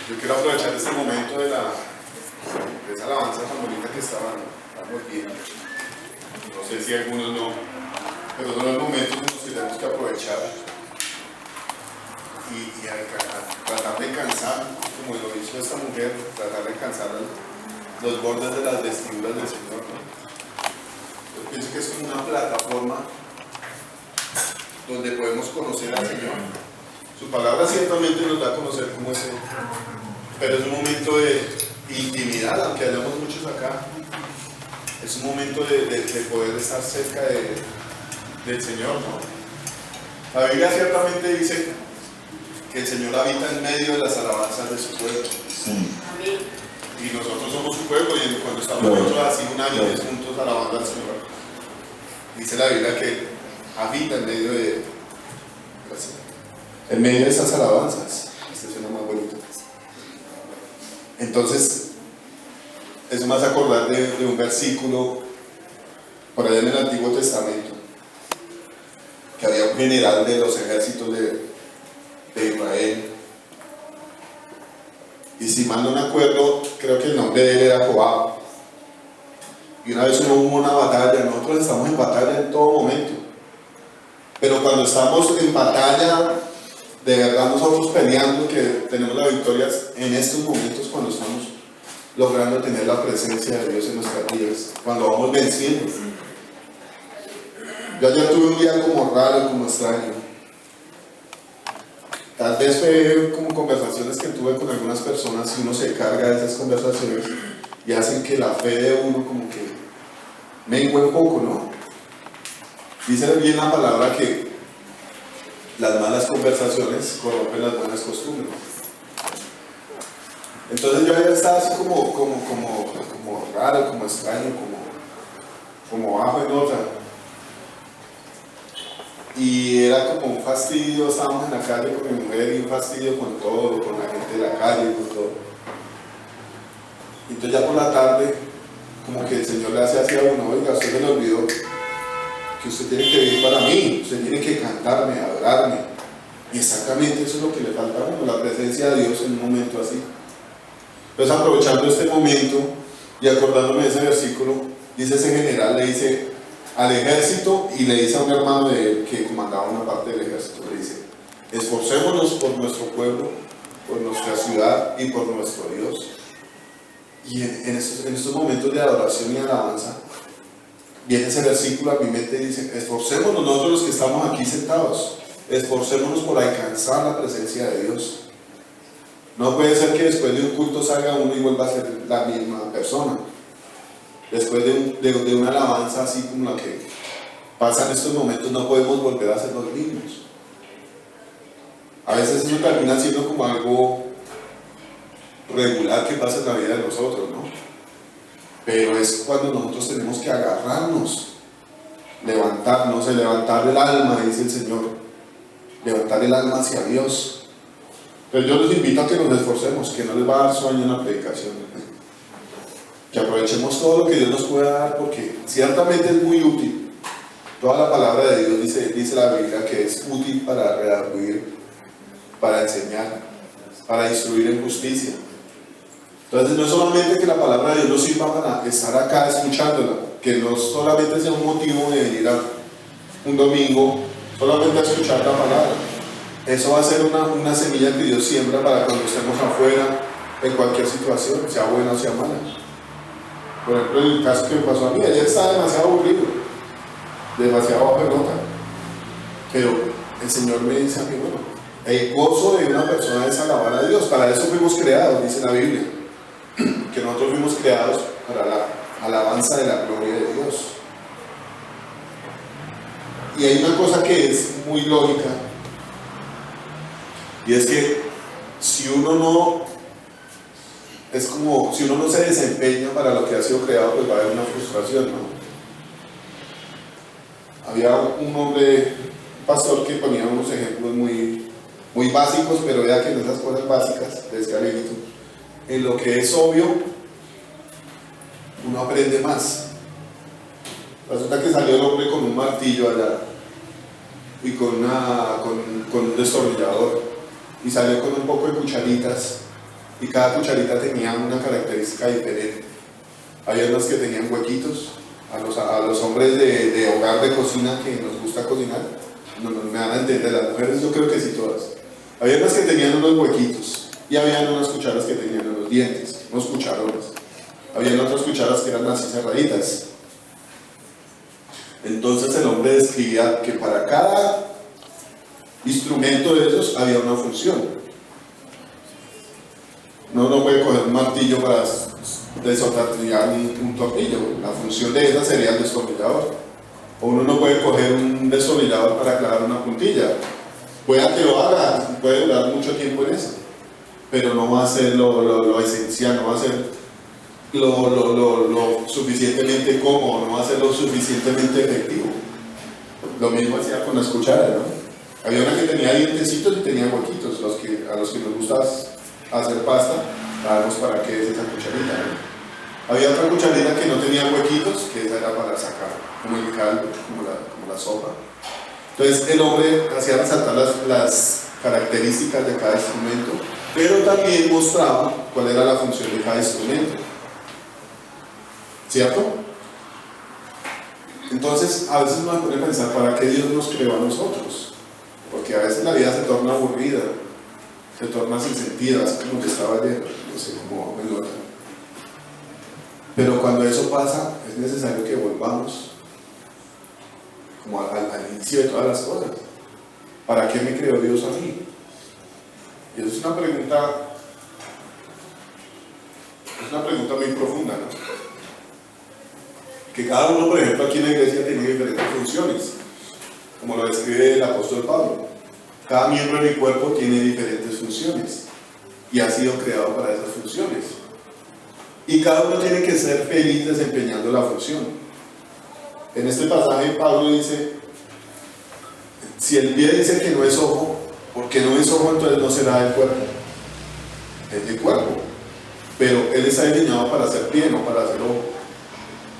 Yo quiero aprovechar este momento de esa alabanza tan bonita que estamos viendo. No sé si algunos no, pero son los momentos en los que tenemos que aprovechar y tratar de alcanzar, como lo hizo esta mujer, tratar de alcanzar los bordes de las vestiduras del Señor, ¿no? Yo pienso que es como una plataforma donde podemos conocer al Señor. Su palabra ciertamente nos da a conocer cómo es Él, pero es un momento de intimidad, aunque hayamos muchos acá. Es un momento de poder estar cerca del Señor, ¿no? La Biblia ciertamente dice que el Señor habita en medio de las alabanzas de su pueblo. Sí. Y nosotros somos su pueblo, y cuando estamos nosotros así un año juntos alabando al Señor, dice la Biblia que habita en medio de esas alabanzas. Este suena más bonito. Entonces, eso me hace acordar de un versículo por allá en el Antiguo Testamento, que había un general de los ejércitos de Israel, y si mal no me acuerdo, creo que el nombre de él era Joab. Y una vez hubo una batalla. Nosotros estamos en batalla en todo momento, pero cuando estamos en batalla de verdad, nosotros peleando, que tenemos la victoria en estos momentos, cuando estamos logrando tener la presencia de Dios en nuestras vidas, cuando vamos venciendo. Yo ayer tuve un día como raro, como extraño. Tal vez fue como conversaciones que tuve con algunas personas, y uno se carga de esas conversaciones y hacen que la fe de uno como que mengue un poco, ¿no? Dice bien la palabra que las malas conversaciones corrompen las buenas costumbres. Entonces yo ayer estaba así como raro, como extraño, como bajo en otra. Y era como un fastidio, estábamos en la calle con mi mujer, y un fastidio con todo, con la gente de la calle, con todo. Entonces ya por la tarde, como que el Señor le hace así a uno: oiga, usted se le olvidó que usted tiene que vivir para mí, usted tiene que cantarme, adorarme. Y exactamente eso es lo que le falta a uno, la presencia de Dios en un momento así. Entonces, aprovechando este momento y acordándome de ese versículo, dice ese general, le dice al ejército, y le dice a un hermano de él que comandaba una parte del ejército, le dice: esforcémonos por nuestro pueblo, por nuestra ciudad y por nuestro Dios. Y en estos momentos de adoración y alabanza, viene ese versículo a mi mente y dice: esforcémonos nosotros los que estamos aquí sentados, esforcémonos por alcanzar la presencia de Dios. No puede ser que después de un culto salga uno y vuelva a ser la misma persona. Después de una alabanza así como la que pasa en estos momentos, no podemos volver a ser los mismos. A veces eso termina siendo como algo regular que pasa en la vida de nosotros, ¿no? Pero es cuando nosotros tenemos que agarrarnos, levantarnos, levantar el alma, dice el Señor, levantar el alma hacia Dios. Pero yo los invito a que nos esforcemos, que no les va a dar sueño en la predicación, que aprovechemos todo lo que Dios nos pueda dar, porque ciertamente es muy útil. Toda la palabra de Dios dice la Biblia que es útil para redarguir, para enseñar, para instruir en justicia. Entonces no es solamente que la palabra de Dios nos sirva para estar acá escuchándola, que no solamente sea un motivo de venir a un domingo solamente a escuchar la palabra. Eso va a ser una semilla que Dios siembra para cuando estemos afuera, en cualquier situación, sea buena o sea mala. Por ejemplo, el caso que me pasó a mí, ayer estaba demasiado aburrido, demasiado bajo de nota, pero el Señor me dice a mí: bueno, el gozo de una persona es alabar a Dios. Para eso fuimos creados, dice la Biblia, que nosotros fuimos creados para la alabanza de la gloria de Dios. Y hay una cosa que es muy lógica, y es que si uno no se desempeña para lo que ha sido creado, pues va a haber una frustración, ¿no? Había un hombre, un pastor, que ponía unos ejemplos muy básicos, pero vea que en esas cosas básicas, decía Leguito, en lo que es obvio, uno aprende más. Resulta que salió el hombre con un martillo allá y con un destornillador, y salió con un poco de cucharitas, y cada cucharita tenía una característica diferente. Había unas que tenían huequitos. A los hombres de hogar de cocina que nos gusta cocinar, no me van a entender, las mujeres yo creo que sí todas. Había unas que tenían unos huequitos y había unas cucharas que tenían unos dientes, unos cucharones. Había otras cucharas que eran así cerraditas. Entonces el hombre describía que para cada instrumento de esos había una función. No puede coger un martillo para desotornillar un tornillo. La función de esa sería el destornillador. O uno no puede coger un destornillador para clavar una puntilla. Pueda que lo haga, puede durar mucho tiempo en eso, pero no va a ser lo esencial, no va a ser lo suficientemente cómodo, no va a ser lo suficientemente efectivo. Lo mismo hacía con las cucharas, ¿no? Había una que tenía dientecitos y tenía huequitos. A los que nos gusta hacer pasta, sabemos para qué es esa cucharita, ¿no? Había otra cucharita que no tenía huequitos, que esa era para sacar, como el caldo, como la sopa. Entonces el hombre hacía resaltar las características de cada instrumento, pero también mostraba cuál era la función de cada instrumento. ¿Cierto? Entonces a veces uno se pone a pensar, ¿para qué Dios nos creó a nosotros? Porque a veces la vida se torna aburrida, se torna sin sentido, así como que estaba ayer, no sé cómo me nota. Pero cuando eso pasa, es necesario que volvamos como al inicio de todas las cosas. ¿Para qué me creó Dios a mí? Y eso es una pregunta muy profunda, ¿no? Que cada uno, por ejemplo, aquí en la iglesia tiene diferentes funciones, como lo describe el apóstol Pablo. Cada miembro de mi cuerpo tiene diferentes funciones y ha sido creado para esas funciones. Y cada uno tiene que ser feliz desempeñando la función. En este pasaje Pablo dice, si el pie dice que no es ojo, porque no es ojo, entonces no será del cuerpo. Es del cuerpo. Pero él está diseñado para ser pie, no para ser ojo.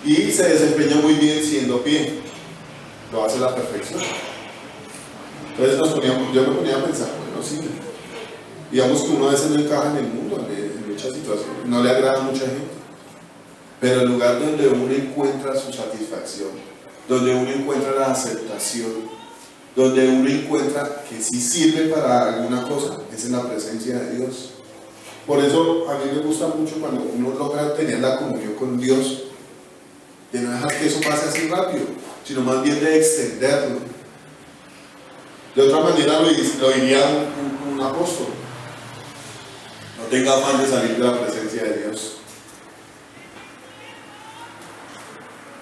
Y se desempeña muy bien siendo pie. Lo hace a la perfección. Entonces yo me ponía a pensar, bueno, sí, digamos que uno a veces no encaja en el mundo, en muchas situaciones, no le agrada a mucha gente, pero el lugar donde uno encuentra su satisfacción, donde uno encuentra la aceptación, donde uno encuentra que sí sirve para alguna cosa, es en la presencia de Dios. Por eso a mí me gusta mucho cuando uno logra tener la comunión con Dios, de no dejar que eso pase así rápido, sino más bien de extenderlo. De otra manera lo diría un apóstol: no tenga afán de salir de la presencia de Dios.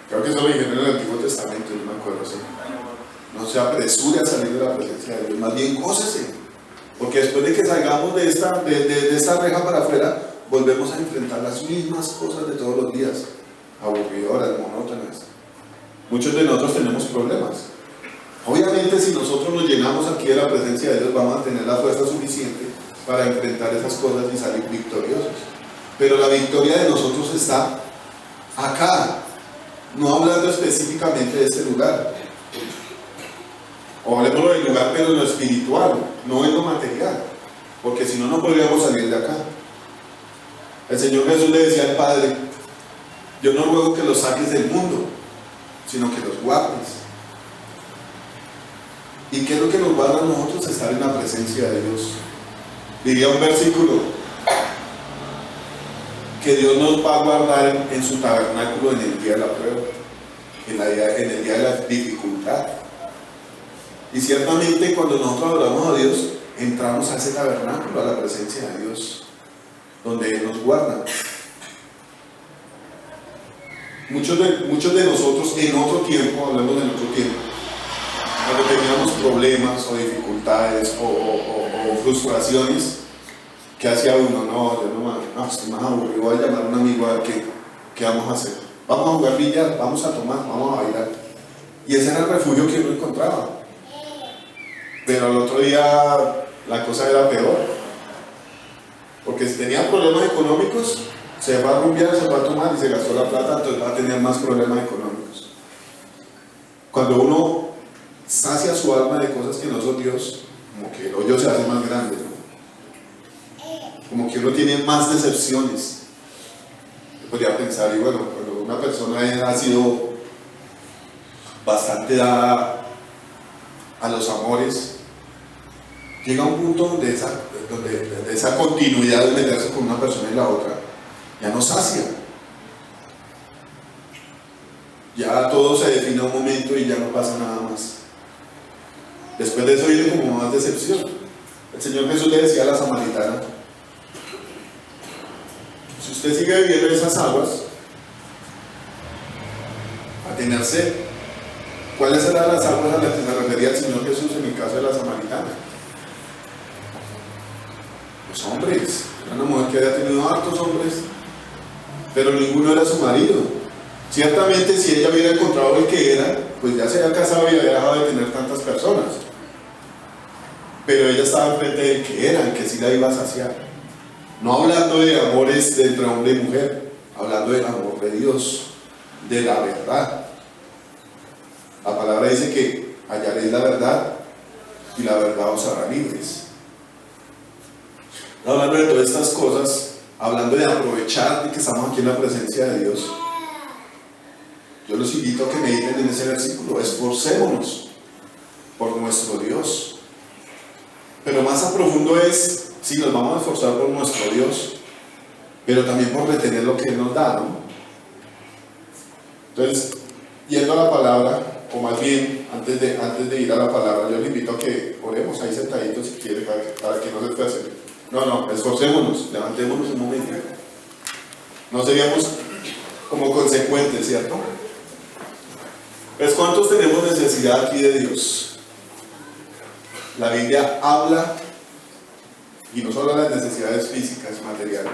Creo que eso lo dijeron en el Antiguo Testamento, no me acuerdo, ¿sí? No se apresure a salir de la presencia de Dios, más bien gócese, porque después de que salgamos de esta reja para afuera, volvemos a enfrentar las mismas cosas de todos los días, aburridoras, monótonas. Muchos de nosotros tenemos problemas. Obviamente, si nosotros nos llenamos aquí de la presencia de Dios, vamos a tener la fuerza suficiente para enfrentar esas cosas y salir victoriosos. Pero la victoria de nosotros está acá, no hablando específicamente de este lugar. O hablemos del lugar, pero en lo espiritual, no en lo material, porque si no, no podríamos salir de acá. El Señor Jesús le decía al Padre: yo no ruego que los saques del mundo, sino que los guardes. ¿Y qué es lo que nos guarda a nosotros? Estar en la presencia de Dios. Diría un versículo que Dios nos va a guardar en su tabernáculo en el día de la prueba, en el día de la dificultad. Y ciertamente cuando nosotros adoramos a Dios, entramos a ese tabernáculo, a la presencia de Dios, donde Él nos guarda. Muchos de nosotros en otro tiempo, hablamos en otro tiempo, cuando teníamos problemas o dificultades o frustraciones, ¿qué hacía uno? No, estoy más aburrido, voy a llamar a un amigo a ver qué vamos a hacer. Vamos a jugar billar, vamos a tomar, vamos a bailar. Y ese era el refugio que uno encontraba. Pero al otro día la cosa era peor. Porque si tenía problemas económicos, se va a rumbear, se va a tomar y se gastó la plata, entonces va a tener más problemas económicos. Cuando uno sacia su alma de cosas que no son Dios, como que el hoyo se hace más grande, ¿no? que uno tiene más decepciones. Yo podría pensar, y bueno, cuando una persona ha sido bastante dada a los amores, llega a un punto donde esa continuidad de meterse con una persona y la otra ya no sacia. Ya todo se define a un momento y ya no pasa nada más. Después de eso viene como más decepción. El Señor Jesús le decía a la samaritana: si usted sigue bebiendo esas aguas, va a tener sed. ¿Cuáles eran las aguas a las que se refería el Señor Jesús en el caso de la samaritana? Los hombres. Era una mujer que había tenido hartos hombres, pero ninguno era su marido. Ciertamente, si ella hubiera encontrado el que era, pues ya se había casado y había dejado de tener tantas personas. Pero ella estaba enfrente del que era, el que sí la iba a saciar. No hablando de amores entre hombre y mujer, hablando del amor de Dios, de la verdad. La palabra dice que hallaréis la verdad y la verdad os hará libres. Hablando de todas estas cosas, hablando de aprovechar de que estamos aquí en la presencia de Dios, yo los invito a que mediten en ese versículo: esforcémonos por nuestro Dios. Pero más a profundo es, sí, nos vamos a esforzar por nuestro Dios, pero también por retener lo que Él nos da, ¿no? Entonces, yendo a la palabra, o más bien, antes de ir a la palabra, yo les invito a que oremos ahí sentaditos si quieren, para que no se esfuercen. No, esforcémonos, levantémonos un momento. No seríamos como consecuentes, ¿cierto? Pues, ¿cuántos tenemos necesidad aquí de Dios? La Biblia habla, y no solo de las necesidades físicas, materiales,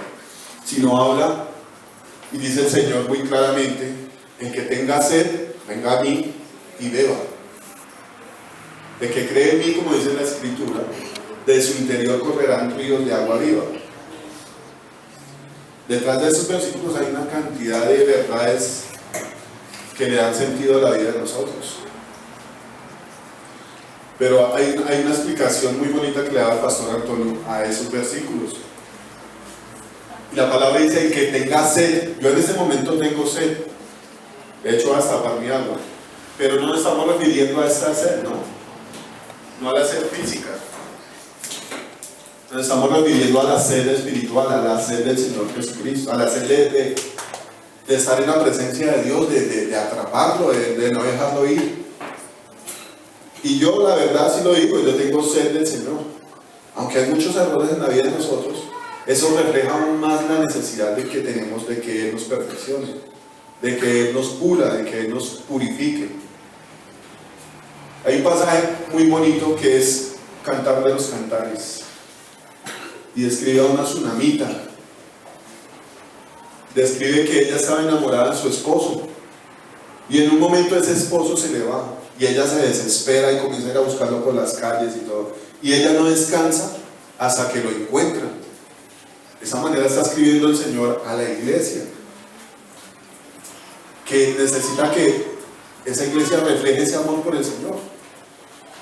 sino habla, y dice el Señor muy claramente: el que tenga sed, venga a mí y beba. El que cree en mí, como dice la Escritura, de su interior correrán ríos de agua viva. Detrás de esos versículos hay una cantidad de verdades que le dan sentido a la vida de nosotros. Pero hay una explicación muy bonita que le da el pastor Antonio a esos versículos. Y la palabra dice: el que tenga sed. Yo en este momento tengo sed, de hecho hasta para mi agua, pero no nos estamos refiriendo a esta sed, no a la sed física. Nos estamos refiriendo a la sed espiritual, a la sed del Señor Jesucristo, a la sed de estar en la presencia de Dios, de atraparlo, de no dejarlo ir. Y yo, la verdad, sí lo digo, yo tengo sed del Señor. Aunque hay muchos errores en la vida de nosotros, eso refleja aún más la necesidad de que tenemos de que Él nos perfeccione, de que Él nos pula, de que Él nos purifique. Hay un pasaje muy bonito que es Cantar de los Cantares, y describe a una tsunamita. Describe que ella estaba enamorada de su esposo, y en un momento ese esposo se le va, y ella se desespera y comienza a ir a buscarlo por las calles y todo, y ella no descansa hasta que lo encuentra. De esa manera está escribiendo el Señor a la iglesia, que necesita que esa iglesia refleje ese amor por el Señor.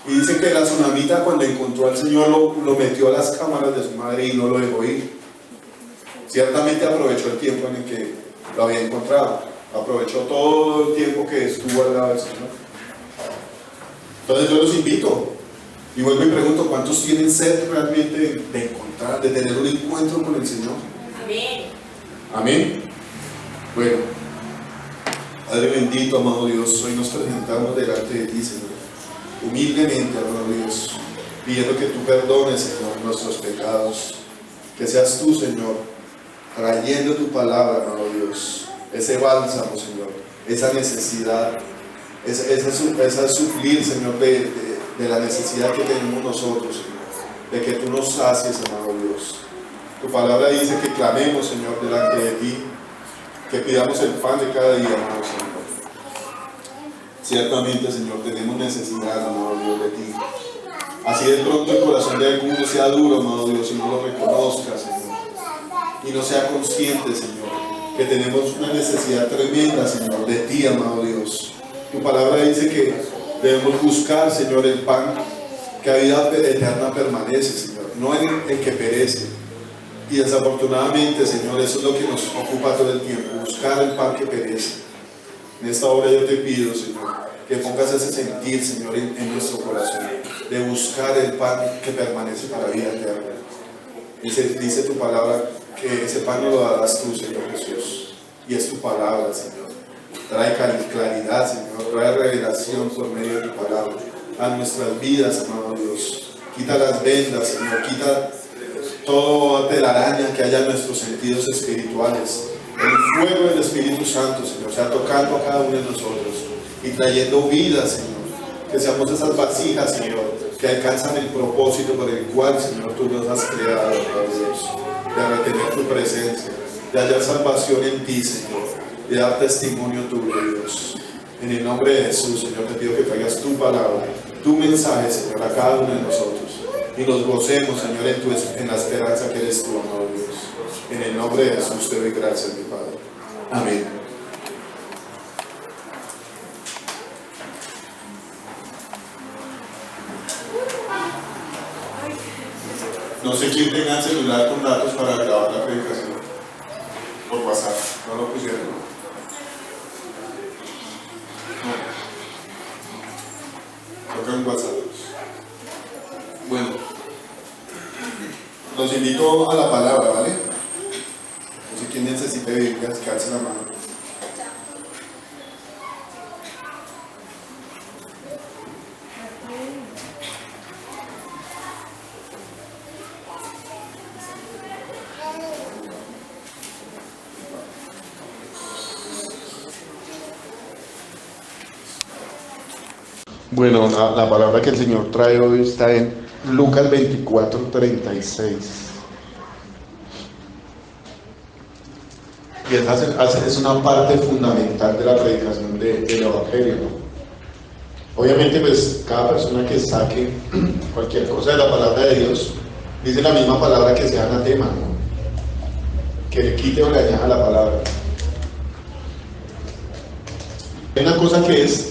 Y dice que la tsunamita, cuando encontró al Señor, lo metió a las cámaras de su madre y no lo dejó ir. Ciertamente aprovechó el tiempo en el que lo había encontrado, aprovechó todo el tiempo que estuvo al lado del Señor. Entonces yo los invito, y vuelvo y pregunto: ¿cuántos tienen sed realmente de encontrar, de tener un encuentro con el Señor? Amén. Amén. Bueno, Padre bendito, amado Dios, hoy nos presentamos delante de ti, Señor, humildemente, amado Dios, pidiendo que tú perdones, Señor, nuestros pecados, que seas tú, Señor, trayendo tu palabra, amado Dios, ese bálsamo, Señor, esa necesidad, esa suplir, Señor, de la necesidad que tenemos nosotros, Señor, de que tú nos sacies, amado Dios. Tu palabra dice que clamemos, Señor, delante de ti, que pidamos el pan de cada día, amado Señor. Ciertamente, Señor, tenemos necesidad, amado Dios, de ti. Así de pronto el corazón de alguno sea duro, amado Dios, y no lo reconozca, Señor, y no sea consciente, Señor, que tenemos una necesidad tremenda, Señor, de ti, amado Dios. Tu palabra dice que debemos buscar, Señor, el pan que a vida eterna permanece, Señor, no en el que perece, Y desafortunadamente, Señor, eso es lo que nos ocupa todo el tiempo, buscar el pan que perece. En esta hora yo te pido, Señor, que pongas ese sentir, Señor, en nuestro corazón, de buscar el pan que permanece para vida eterna. Dice tu palabra que ese pan no lo darás tú, Señor Jesús, y es tu palabra, Señor. Trae claridad, Señor, trae revelación por medio de tu palabra a nuestras vidas, amado Dios. Quita las vendas, Señor, quita toda telaraña que haya en nuestros sentidos espirituales. El fuego del Espíritu Santo, Señor, sea tocando a cada uno de nosotros y trayendo vida, Señor. Que seamos esas vasijas, Señor, que alcanzan el propósito por el cual, Señor, tú nos has creado, Dios, de retener tu presencia, de hallar salvación en ti, Señor, de dar testimonio tuyo, Dios. En el nombre de Jesús, Señor, te pido que traigas tu palabra, tu mensaje, Señor, a cada uno de nosotros y nos gocemos, Señor, en la esperanza que eres tú, amado Dios. En el nombre de Jesús te doy gracias, mi Padre. Amén. No sé quién tenga el celular con datos para grabar la predicación por WhatsApp. No lo pusieron. No. Toca en WhatsApp. Bueno, los invito a la palabra, ¿vale? No sé quién necesite Biblias, que alce la mano. Bueno, la palabra que el Señor trae hoy está en Lucas 24:36. Y esa es una parte fundamental de la predicación del Evangelio, ¿no? Obviamente, pues cada persona que saque cualquier cosa de la palabra de Dios dice la misma palabra que sea anatema, ¿no? Que le quite o le añada la palabra. Hay una cosa que es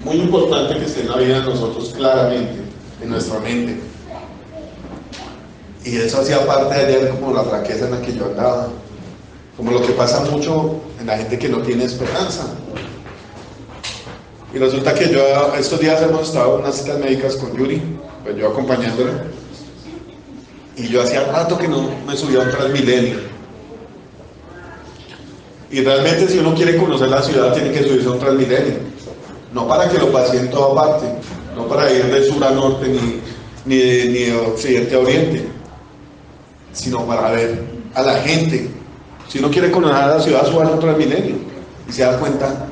muy importante que esté en la vida de nosotros claramente, en nuestra mente. Y eso hacía parte de ayer como la flaqueza en la que yo andaba. Como lo que pasa mucho en la gente que no tiene esperanza. Y resulta que yo estos días hemos estado en unas citas médicas con Yuri, pues yo acompañándola. Y yo hacía rato que no me subía a un Transmilenio. Y realmente si uno quiere conocer la ciudad tiene que subirse a un Transmilenio. No para que lo pase en toda parte, no para ir de sur a norte ni de occidente a oriente, sino para ver a la gente. Si uno quiere conocer la ciudad, suba a un Transmilenio y se da cuenta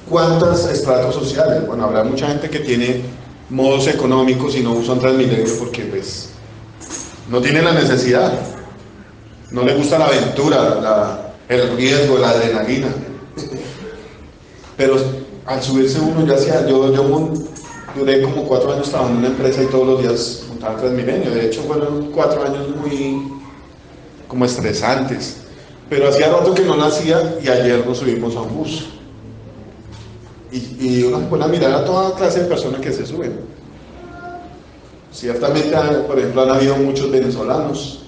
cuántos estratos sociales. Bueno, habrá mucha gente que tiene modos económicos y no usa un Transmilenio porque pues no tiene la necesidad, no le gusta la aventura, el riesgo, la adrenalina. Pero al subirse uno, yo duré como 4 años trabajando en una empresa y todos los días montaba Transmilenio. De hecho fueron 4 años muy como estresantes, pero hacía rato que no lo hacía y ayer nos subimos a un bus. Y uno se pone a mirar a toda clase de personas que se suben. Ciertamente, por ejemplo, han habido muchos venezolanos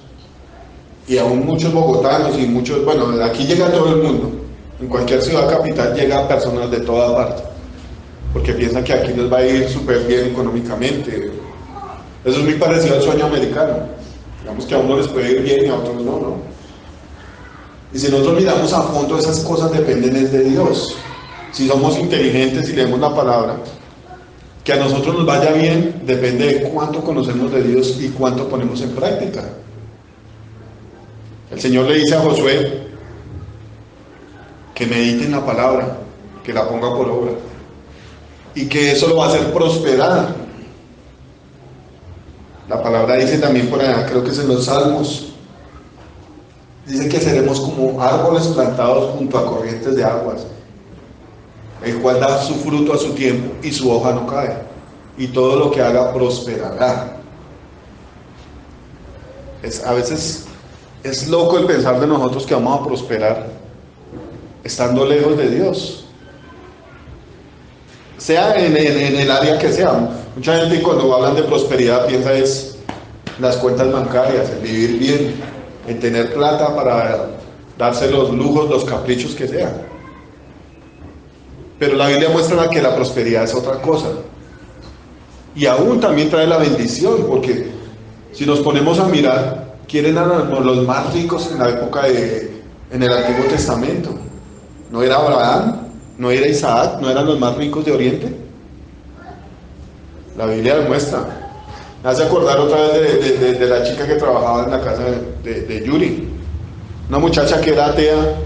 y aún muchos bogotanos y muchos, bueno, de aquí llega todo el mundo. En cualquier ciudad capital llegan personas de toda parte, porque piensan que aquí les va a ir súper bien económicamente. Eso es muy parecido al sueño americano. Digamos que a uno les puede ir bien y a otros no. Y si nosotros miramos a fondo, esas cosas dependen de Dios. Si somos inteligentes y leemos la palabra, que a nosotros nos vaya bien depende de cuánto conocemos de Dios y cuánto ponemos en práctica. El Señor le dice a Josué que medite en la palabra, que la ponga por obra y que eso lo va a hacer prosperar. La palabra dice también por allá, creo que es en los Salmos, dice que seremos como árboles plantados junto a corrientes de aguas, el cual da su fruto a su tiempo y su hoja no cae, y todo lo que haga prosperará. A veces es loco el pensar de nosotros que vamos a prosperar estando lejos de Dios, sea en el área que sea. Mucha gente cuando hablan de prosperidad piensa es las cuentas bancarias, en vivir bien, en tener plata para darse los lujos, los caprichos que sean. Pero la Biblia muestra que la prosperidad es otra cosa. Y aún también trae la bendición, porque si nos ponemos a mirar, ¿quién eran los más ricos en la época en el Antiguo Testamento? ¿No era Abraham? ¿No era Isaac? ¿No eran los más ricos de Oriente? La Biblia demuestra. Me hace acordar otra vez de la chica que trabajaba en la casa de Yuri. Una muchacha que era atea,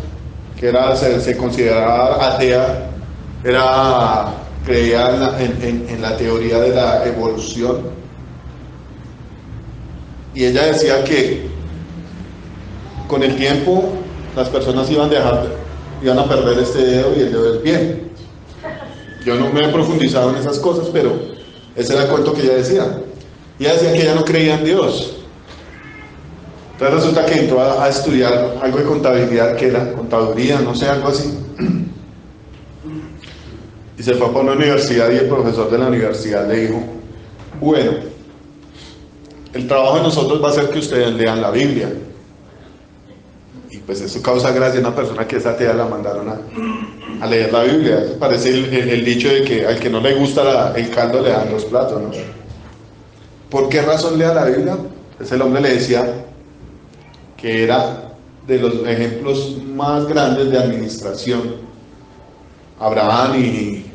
se consideraba atea, creía en la teoría de la evolución. Y ella decía que con el tiempo las personas iban a perder este dedo y el dedo del pie. Yo no me he profundizado en esas cosas, pero ese era el cuento que ella decía. Y ella decía que ella no creía en Dios. Entonces resulta que entró a estudiar algo de contabilidad, que era contaduría, no sé, algo así. Y se fue a una universidad y el profesor de la universidad le dijo: bueno, el trabajo de nosotros va a ser que ustedes lean la Biblia. Y pues eso causa gracia. Una persona que es atea la mandaron a leer la Biblia. Parece el dicho de que al que no le gusta el caldo le dan los platos, ¿no? ¿Por qué razón lea la Biblia? Pues el hombre le decía que era de los ejemplos más grandes de administración. Abraham y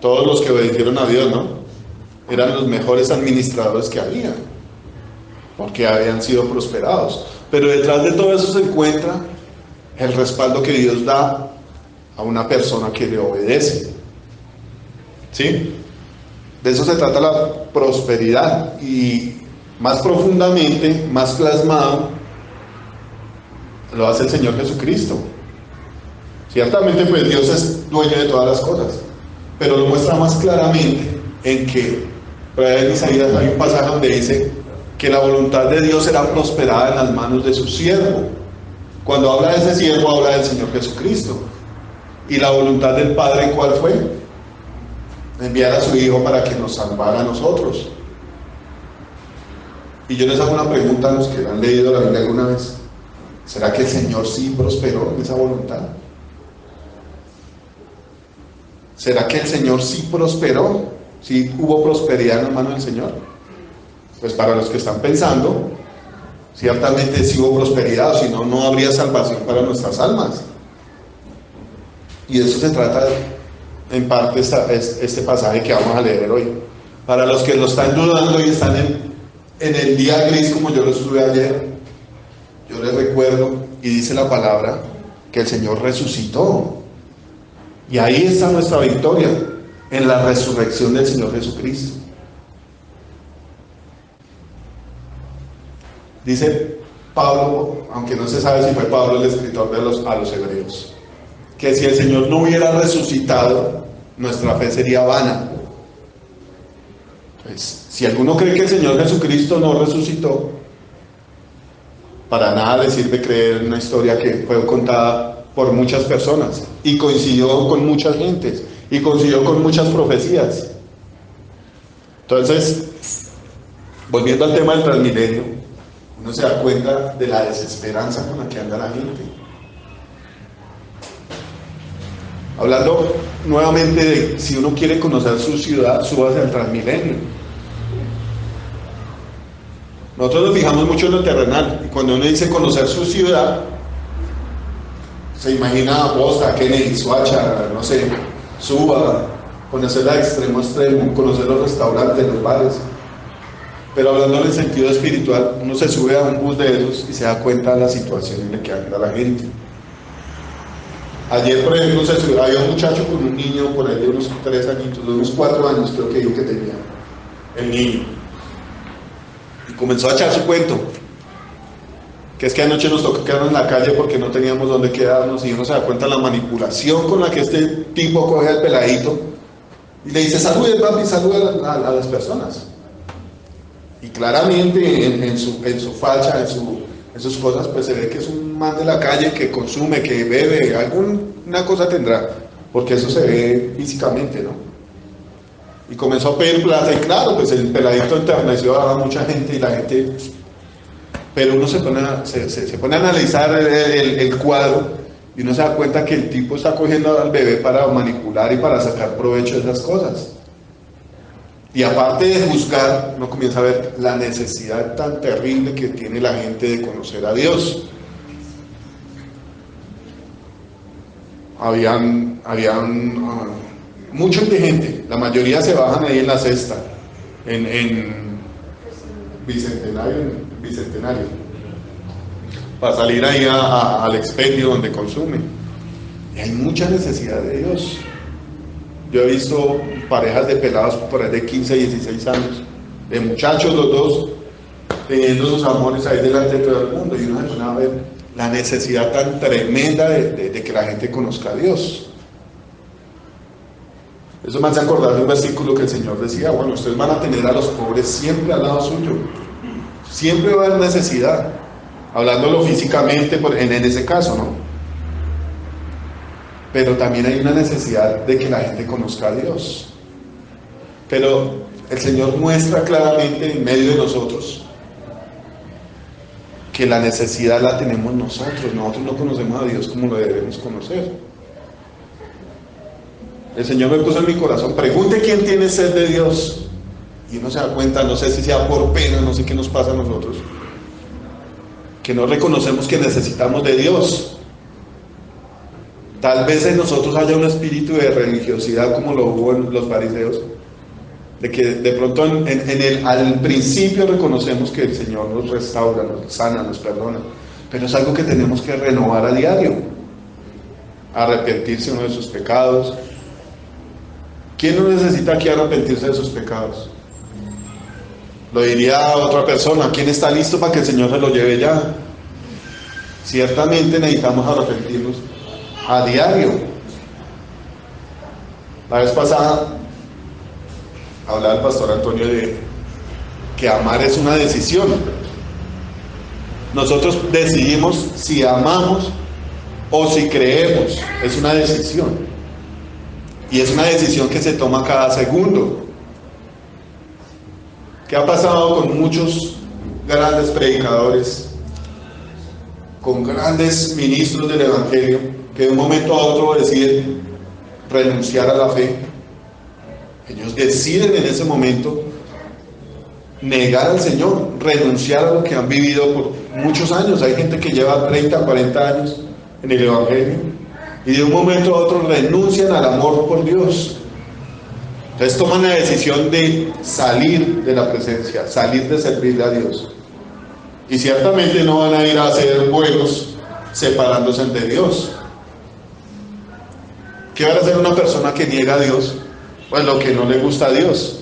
todos los que obedecieron a Dios, ¿no? Eran los mejores administradores que había, porque habían sido prosperados. Pero detrás de todo eso se encuentra el respaldo que Dios da a una persona que le obedece. ¿Sí? De eso se trata la prosperidad, y más profundamente, más plasmado, lo hace el Señor Jesucristo. Ciertamente pues Dios es dueño de todas las cosas, pero lo muestra más claramente en que, por ahí en Isaías hay un pasaje donde dice que la voluntad de Dios será prosperada en las manos de su siervo. Cuando habla de ese siervo, habla del Señor Jesucristo. ¿Y la voluntad del Padre cuál fue? Enviar a su Hijo para que nos salvara a nosotros. Y yo les hago una pregunta a los que han leído la Biblia alguna vez: ¿será que el Señor sí prosperó en esa voluntad? ¿Será que el Señor sí prosperó? ¿Sí hubo prosperidad en las manos del Señor? Pues para los que están pensando, ciertamente sí hubo prosperidad, o si no, no habría salvación para nuestras almas. Y de eso se trata en parte este pasaje que vamos a leer hoy. Para los que lo están dudando y están en el día gris como yo lo estuve ayer, yo les recuerdo, y dice la palabra, que el Señor resucitó. Y ahí está nuestra victoria, en la resurrección del Señor Jesucristo. Dice Pablo, aunque no se sabe si fue Pablo el escritor a los hebreos, que si el Señor no hubiera resucitado, nuestra fe sería vana. Pues, si alguno cree que el Señor Jesucristo no resucitó, para nada le sirve creer en una historia que fue contada por muchas personas y coincidió con muchas gentes y coincidió con muchas profecías. Entonces, volviendo al tema del Transmilenio, uno se da cuenta de la desesperanza con la que anda la gente. Hablando nuevamente de si uno quiere conocer su ciudad, súbase al Transmilenio. Nosotros nos fijamos mucho en lo terrenal, y cuando uno dice conocer su ciudad, se imagina Bosta, Kennedy, Soacha, no sé, Suba, conocerla de extremo a extremo, conocer los restaurantes, los bares. Pero hablando en el sentido espiritual, uno se sube a un bus de esos y se da cuenta de la situación en la que anda la gente. Ayer, por ejemplo, había un muchacho con un niño por ahí de unos 3 añitos, de unos 4 años creo que dijo que tenía el niño. Y comenzó a echar su cuento, que es que anoche nos tocó quedarnos en la calle porque no teníamos dónde quedarnos, y uno se da cuenta de la manipulación con la que este tipo coge al peladito y le dice: salude, papi, salude a las personas. Y claramente en su facha, en sus cosas, pues se ve que es un man de la calle que consume, que bebe, alguna cosa tendrá, porque eso se ve físicamente, ¿no? y comenzó a pedir plata, y claro, pues el peladito enterneció a mucha gente, y la gente, pero uno se pone a analizar el cuadro, y uno se da cuenta que el tipo está cogiendo al bebé para manipular y para sacar provecho de esas cosas. Y aparte de juzgar, uno comienza a ver la necesidad tan terrible que tiene la gente de conocer a Dios. Habían mucha gente, la mayoría se bajan ahí en la cesta, en Bicentenario, para salir ahí al expendio donde consumen. Y hay mucha necesidad de Dios. Yo he visto parejas de pelados por ahí de 15, 16 años, de muchachos los dos, teniendo sus amores ahí delante de todo el mundo, y uno se pone a ver la necesidad tan tremenda de que la gente conozca a Dios. Eso me hace acordar de un versículo que el Señor decía: bueno, ustedes van a tener a los pobres siempre al lado suyo, siempre va a haber necesidad, hablándolo físicamente en ese caso, ¿no? Pero también hay una necesidad de que la gente conozca a Dios. Pero el Señor muestra claramente en medio de nosotros que la necesidad la tenemos nosotros no conocemos a Dios como lo debemos conocer. El Señor me puso en mi corazón: pregunte quién tiene sed de Dios, y uno se da cuenta, no sé si sea por pena, no sé qué nos pasa a nosotros, que no reconocemos que necesitamos de Dios. Tal vez en nosotros haya un espíritu de religiosidad como lo hubo en los fariseos, de que de pronto al principio reconocemos que el Señor nos restaura, nos sana, nos perdona, pero es algo que tenemos que renovar a diario, arrepentirse uno de sus pecados. ¿Quién no necesita aquí arrepentirse de sus pecados? Lo diría otra persona: ¿quién está listo para que el Señor se lo lleve ya? Ciertamente necesitamos arrepentirnos a diario. La vez pasada hablaba el pastor Antonio de que amar es una decisión. Nosotros decidimos si amamos o si creemos. Es una decisión, y es una decisión que se toma cada segundo. ¿Qué ha pasado con muchos grandes predicadores, con grandes ministros del Evangelio, que de un momento a otro deciden renunciar a la fe? Ellos deciden en ese momento negar al Señor, renunciar a lo que han vivido por muchos años. Hay gente que lleva 30, 40 años en el Evangelio, y de un momento a otro renuncian al amor por Dios. Entonces toman la decisión de salir de la presencia, salir de servirle a Dios, y ciertamente no van a ir a ser buenos separándose de Dios. ¿Qué va a hacer una persona que niega a Dios? Pues lo que no le gusta a Dios.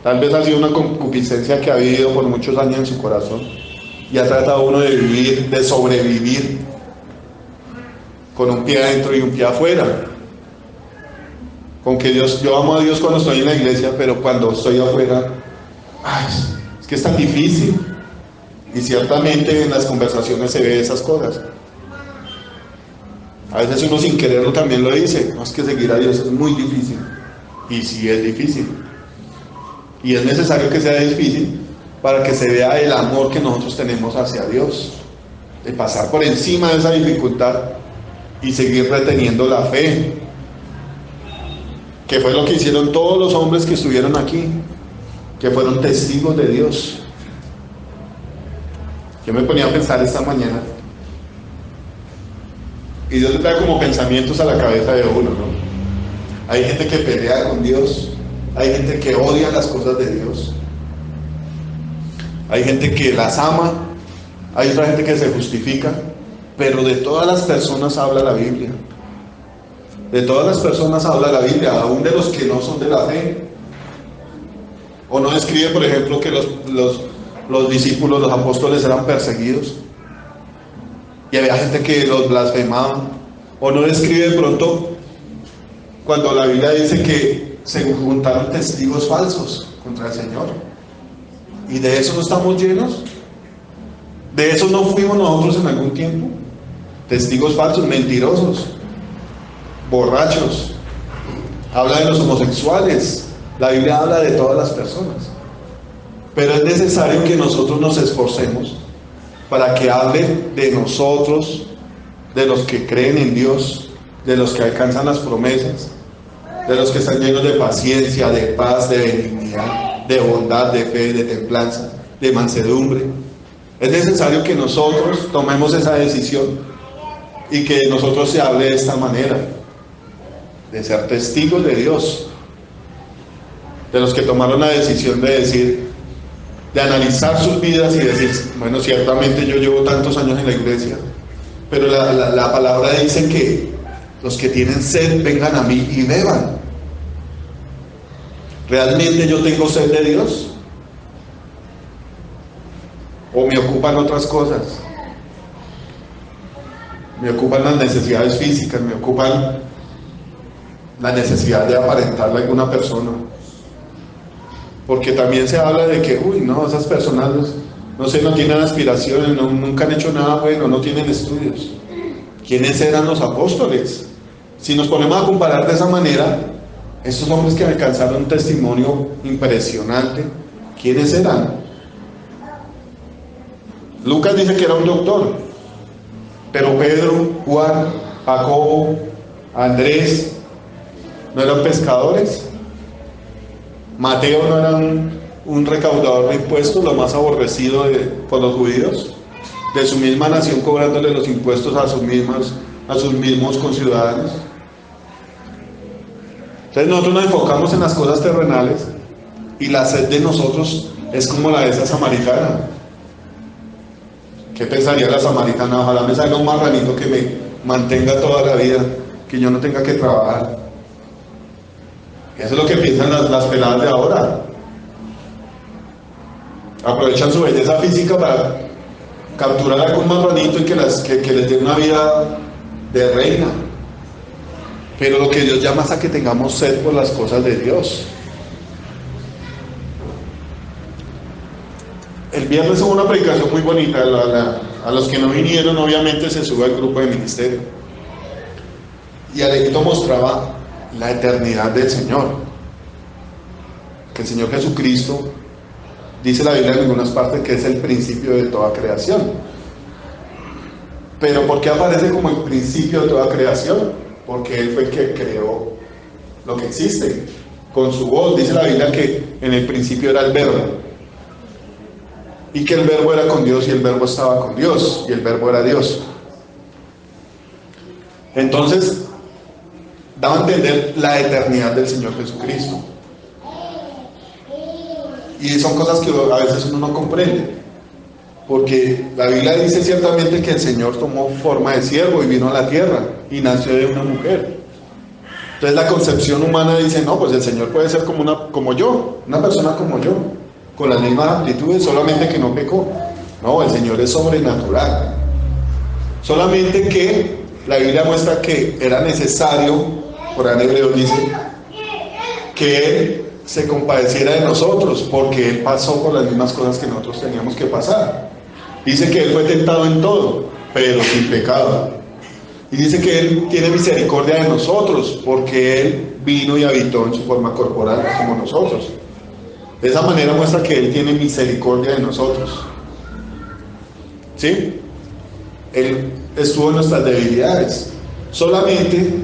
Tal vez ha sido una concupiscencia que ha vivido por muchos años en su corazón, y ha tratado uno de vivir, de sobrevivir con un pie adentro y un pie afuera. Con que yo amo a Dios cuando estoy en la iglesia, pero cuando estoy afuera, es que es tan difícil. Y ciertamente en las conversaciones se ve esas cosas. A veces uno sin quererlo también lo dice: no, es que seguir a Dios es muy difícil. Y sí es difícil, y es necesario que sea difícil para que se vea el amor que nosotros tenemos hacia Dios, de pasar por encima de esa dificultad y seguir reteniendo la fe, que fue lo que hicieron todos los hombres que estuvieron aquí, que fueron testigos de Dios. Yo me ponía a pensar esta mañana, y Dios le trae como pensamientos a la cabeza de uno, ¿no? Hay gente que pelea con Dios, hay gente que odia las cosas de Dios, hay gente que las ama, hay otra gente que se justifica, pero de todas las personas habla la Biblia. De todas las personas habla la Biblia, aún de los que no son de la fe. O no describe, por ejemplo, que los discípulos, los apóstoles eran perseguidos y había gente que los blasfemaba. O no describe de pronto cuando la Biblia dice que se juntaron testigos falsos contra el Señor. ¿Y de eso no estamos llenos? ¿De eso no fuimos nosotros en algún tiempo? Testigos falsos, mentirosos, borrachos, habla de los homosexuales, la Biblia habla de todas las personas. Pero es necesario que nosotros nos esforcemos para que hable de nosotros, de los que creen en Dios, de los que alcanzan las promesas, de los que están llenos de paciencia, de paz, de benignidad, de bondad, de fe, de templanza, de mansedumbre. Es necesario que nosotros tomemos esa decisión y que de nosotros se hable de esta manera, de ser testigos de Dios, de los que tomaron la decisión de decir, de analizar sus vidas y decir, bueno, ciertamente yo llevo tantos años en la iglesia, pero la palabra dice que los que tienen sed vengan a mí y beban. ¿Realmente yo tengo sed de Dios? ¿O me ocupan otras cosas? Me ocupan las necesidades físicas, me ocupan la necesidad de aparentarle a alguna persona. Porque también se habla de que, uy, no, esas personas, no sé, no tienen aspiraciones, nunca han hecho nada bueno, no tienen estudios. ¿Quiénes eran los apóstoles? Si nos ponemos a comparar de esa manera, estos hombres que alcanzaron un testimonio impresionante, ¿quiénes eran? Lucas dice que era un doctor, pero Pedro, Juan, Jacobo, Andrés, ¿no eran pescadores? Mateo no era un recaudador de impuestos, lo más aborrecido por los judíos, de su misma nación cobrándole los impuestos a sus mismos conciudadanos. Entonces nosotros nos enfocamos en las cosas terrenales y la sed de nosotros es como la de esa samaritana. ¿Qué pensaría la samaritana? Ojalá me salga un marranito que me mantenga toda la vida, que yo no tenga que trabajar. Eso es lo que piensan las peladas de ahora. Aprovechan su belleza física para capturar algún marranito y que les dé una vida de reina. Pero lo que Dios llama es a que tengamos sed por las cosas de Dios. El viernes hubo una predicación muy bonita. A los que no vinieron, obviamente se sube al grupo de ministerio. Y Alejito mostraba la eternidad del Señor. Que el Señor Jesucristo, dice la Biblia en algunas partes, que es el principio de toda creación. Pero ¿por qué aparece como el principio de toda creación? Porque Él fue el que creó lo que existe. Con su voz, dice la Biblia que en el principio era el Verbo. Y que el Verbo era con Dios y el Verbo estaba con Dios y el Verbo era Dios. Entonces, daba a entender la eternidad del Señor Jesucristo. Y son cosas que a veces uno no comprende. Porque la Biblia dice ciertamente que el Señor tomó forma de siervo y vino a la tierra y nació de una mujer. Entonces la concepción humana dice, no, pues el Señor puede ser como yo, una persona como yo, con las mismas aptitudes, solamente que no pecó. No, el Señor es sobrenatural. Solamente que la Biblia muestra que era necesario, por ahí en Hebreos dice, que Él se compadeciera de nosotros, porque Él pasó por las mismas cosas que nosotros teníamos que pasar. Dice que Él fue tentado en todo, pero sin pecado. Y dice que Él tiene misericordia de nosotros, porque Él vino y habitó en su forma corporal como nosotros. De esa manera muestra que Él tiene misericordia de nosotros. ¿Sí? Él estuvo en nuestras debilidades. Solamente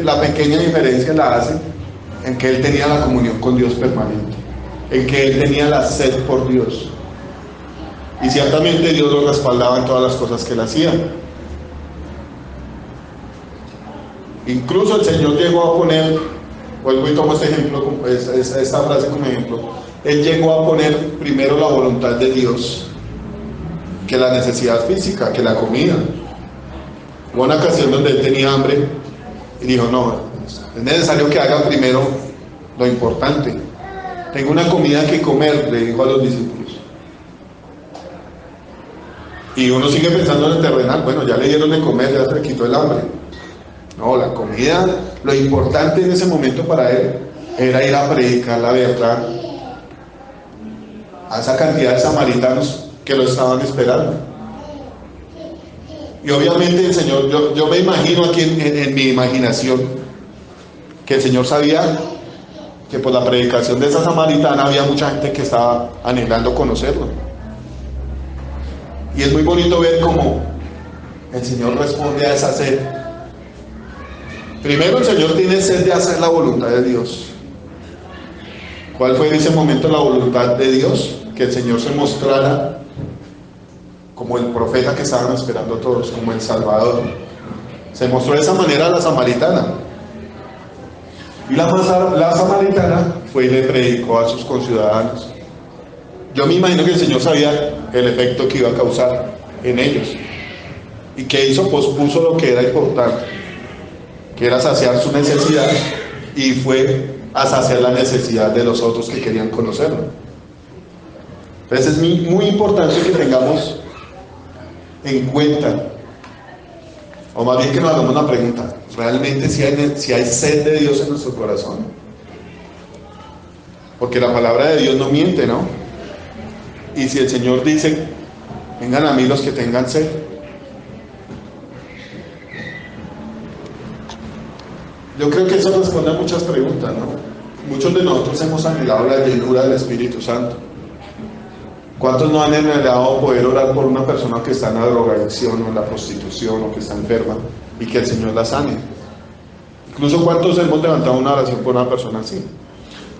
la pequeña diferencia la hace en que Él tenía la comunión con Dios permanente, en que Él tenía la sed por Dios. Y ciertamente Dios lo respaldaba en todas las cosas que Él hacía. Incluso el Señor llegó a poner, vuelvo y tomo este ejemplo, esta frase como ejemplo, Él llegó a poner primero la voluntad de Dios que la necesidad física, que la comida. Hubo una ocasión donde Él tenía hambre y dijo, no, es necesario que hagan primero lo importante. Tengo una comida que comer, le dijo a los discípulos. Y uno sigue pensando en el terrenal, bueno, ya le dieron de comer, ya se le quitó el hambre. No, la comida, lo importante en ese momento para Él era ir a predicar la verdad a esa cantidad de samaritanos que lo estaban esperando. Y obviamente el Señor, yo me imagino aquí en mi imaginación, que el Señor sabía que por la predicación de esa samaritana había mucha gente que estaba anhelando conocerlo. Y es muy bonito ver cómo el Señor responde a esa sed. Primero, el Señor tiene sed de hacer la voluntad de Dios. ¿Cuál fue en ese momento la voluntad de Dios? Que el Señor se mostrara como el profeta que estaban esperando todos, como el Salvador. Se mostró de esa manera a la samaritana. Y la samaritana fue y le predicó a sus conciudadanos. Yo me imagino que el Señor sabía el efecto que iba a causar en ellos. ¿Y qué hizo? Pospuso lo que era importante, que era saciar su necesidad, y fue a saciar la necesidad de los otros que querían conocerlo. Entonces es muy importante que tengamos en cuenta, o más bien que nos hagamos una pregunta: ¿realmente si hay sed de Dios en nuestro corazón? Porque la palabra de Dios no miente, ¿no? Y si el Señor dice: vengan a mí los que tengan sed, yo creo que eso responde a muchas preguntas, ¿no? Muchos de nosotros hemos anhelado la llenura del Espíritu Santo. ¿Cuántos no han anhelado poder orar por una persona que está en la drogadicción o en la prostitución o que está enferma y que el Señor la sane? Incluso ¿cuántos hemos levantado una oración por una persona así?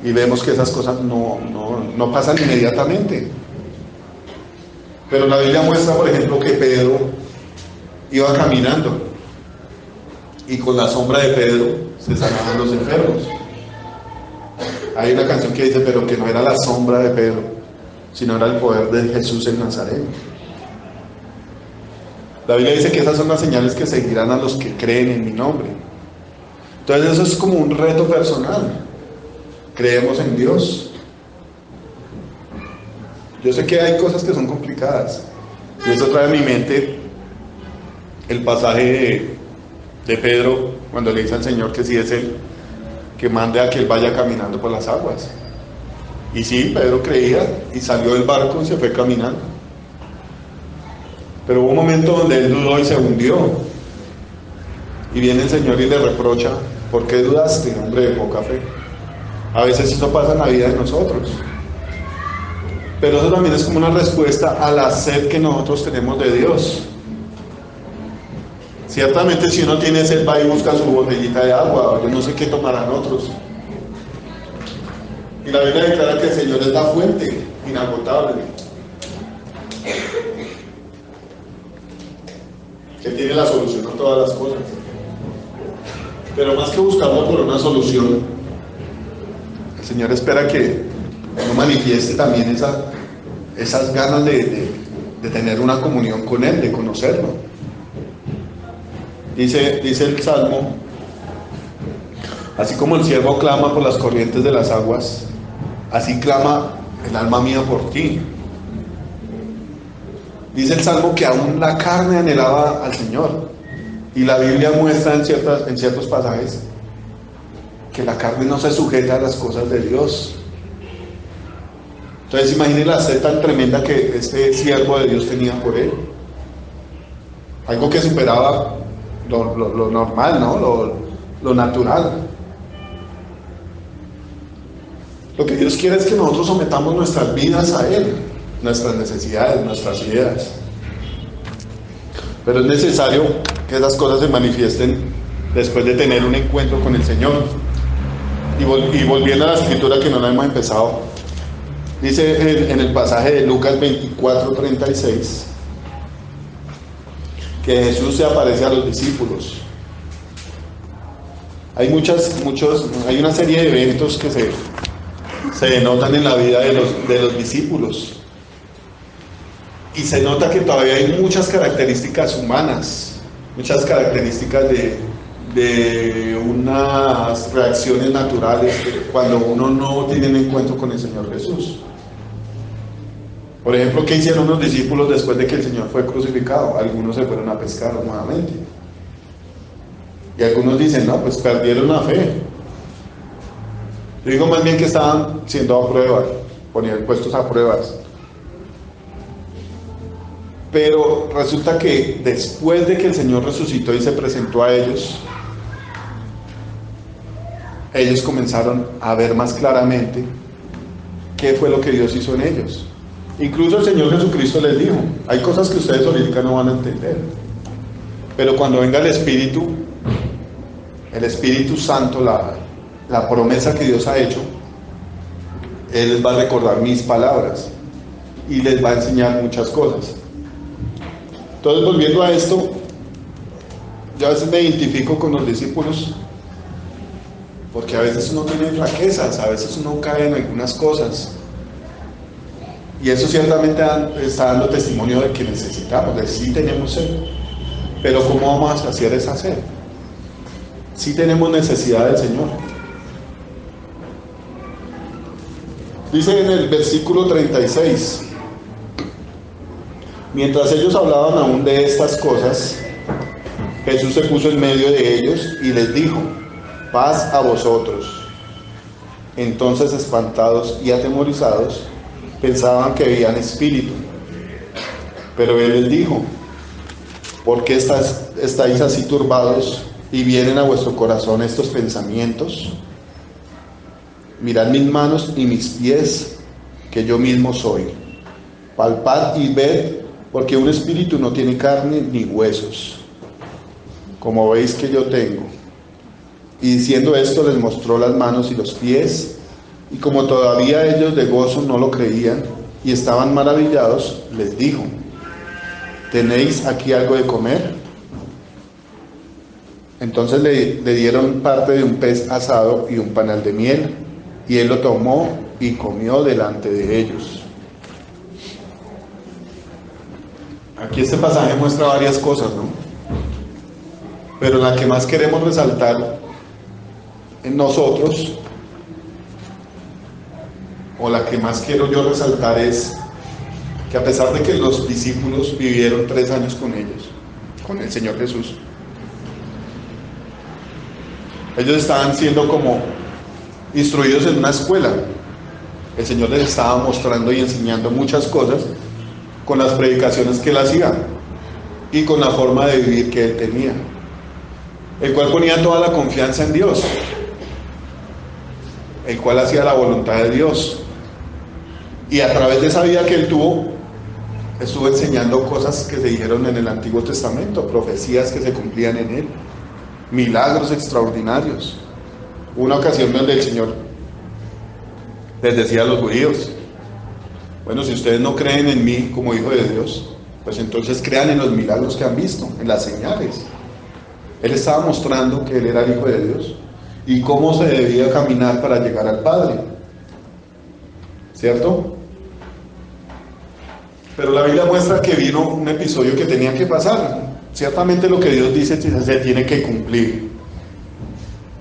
Y vemos que esas cosas no pasan inmediatamente. Pero la Biblia muestra, por ejemplo, que Pedro iba caminando y con la sombra de Pedro se sanaban los enfermos. Hay una canción que dice: pero que no era la sombra de Pedro, sino era el poder de Jesús el Nazareno. La Biblia dice que esas son las señales que seguirán a los que creen en mi nombre. Entonces eso es como un reto personal. Creemos en Dios. Yo sé que hay cosas que son complicadas, y eso trae a mi mente el pasaje de Pedro cuando le dice al Señor que si es Él, que mande a que Él vaya caminando por las aguas. Y sí, Pedro creía y salió del barco y se fue caminando. Pero hubo un momento donde él dudó y se hundió. Y viene el Señor y le reprocha: ¿por qué dudaste, hombre de poca fe? A veces eso pasa en la vida de nosotros. Pero eso también es como una respuesta a la sed que nosotros tenemos de Dios. Ciertamente si uno tiene sed, va y busca su botellita de agua, o yo no sé qué tomarán otros. Y la Biblia declara que el Señor es la fuente inagotable, que tiene la solución a todas las cosas. Pero más que buscarlo por una solución, el Señor espera que uno manifieste también esas ganas de tener una comunión con Él, de conocerlo. Dice el Salmo: así como el siervo clama por las corrientes de las aguas, así clama el alma mía por ti. Dice el Salmo que aún la carne anhelaba al Señor. Y la Biblia muestra en ciertos pasajes que la carne no se sujeta a las cosas de Dios. Entonces imagine la sed tan tremenda que este siervo de Dios tenía por él. Algo que superaba lo normal, ¿no? Lo natural. Lo que Dios quiere es que nosotros sometamos nuestras vidas a Él, nuestras necesidades, nuestras ideas. Pero es necesario que esas cosas se manifiesten después de tener un encuentro con el Señor. Y volviendo a la escritura, que no la hemos empezado, dice en el pasaje de Lucas 24:36 que Jesús se aparece a los discípulos. Hay hay una serie de eventos que se denotan en la vida de los discípulos, y se nota que todavía hay muchas características humanas, muchas características de unas reacciones naturales cuando uno no tiene un encuentro con el Señor Jesús. Por ejemplo, ¿qué hicieron los discípulos después de que el Señor fue crucificado? Algunos se fueron a pescar nuevamente, y algunos dicen: no, pues perdieron la fe. Yo digo más bien que estaban siendo a prueba, puestos a pruebas. Pero resulta que después de que el Señor resucitó y se presentó a ellos, ellos comenzaron a ver más claramente qué fue lo que Dios hizo en ellos. Incluso el Señor Jesucristo les dijo, hay cosas que ustedes ahorita no van a entender, pero cuando venga el Espíritu Santo, la promesa que Dios ha hecho, Él les va a recordar mis palabras y les va a enseñar muchas cosas. Entonces, volviendo a esto, yo a veces me identifico con los discípulos, porque a veces uno tiene flaquezas, a veces uno cae en algunas cosas, y eso ciertamente está dando testimonio de que necesitamos, de que sí tenemos sed, pero ¿cómo vamos a saciar esa sed? Sí tenemos necesidad del Señor. Dice en el versículo 36, mientras ellos hablaban aún de estas cosas, Jesús se puso en medio de ellos y les dijo, paz a vosotros. Entonces, espantados y atemorizados, pensaban que veían espíritu. Pero Él les dijo, ¿por qué estáis así turbados y vienen a vuestro corazón estos pensamientos? Mirad mis manos y mis pies, que yo mismo soy. Palpad y ved, porque un espíritu no tiene carne ni huesos, como veis que yo tengo. Y diciendo esto les mostró las manos y los pies, y como todavía ellos de gozo no lo creían y estaban maravillados, les dijo, ¿tenéis aquí algo de comer? Entonces le dieron parte de un pez asado y un panal de miel, y él lo tomó y comió delante de ellos. Aquí este pasaje muestra varias cosas, ¿no? Pero la que más queremos resaltar en nosotros, o la que más quiero yo resaltar, es que a pesar de que los discípulos vivieron 3 años con ellos, con el Señor Jesús, ellos estaban siendo como instruidos en una escuela. El Señor les estaba mostrando y enseñando muchas cosas con las predicaciones que Él hacía y con la forma de vivir que Él tenía, el cual ponía toda la confianza en Dios, el cual hacía la voluntad de Dios, y a través de esa vida que Él tuvo, estuvo enseñando cosas que se dijeron en el Antiguo Testamento, profecías que se cumplían en Él, milagros extraordinarios. Una ocasión donde el Señor les decía a los judíos, bueno, si ustedes no creen en mí como hijo de Dios, pues entonces crean en los milagros que han visto, en las señales. Él estaba mostrando que Él era el hijo de Dios y cómo se debía caminar para llegar al Padre, ¿cierto? Pero la Biblia muestra que vino un episodio que tenía que pasar. Ciertamente lo que Dios dice se tiene que cumplir,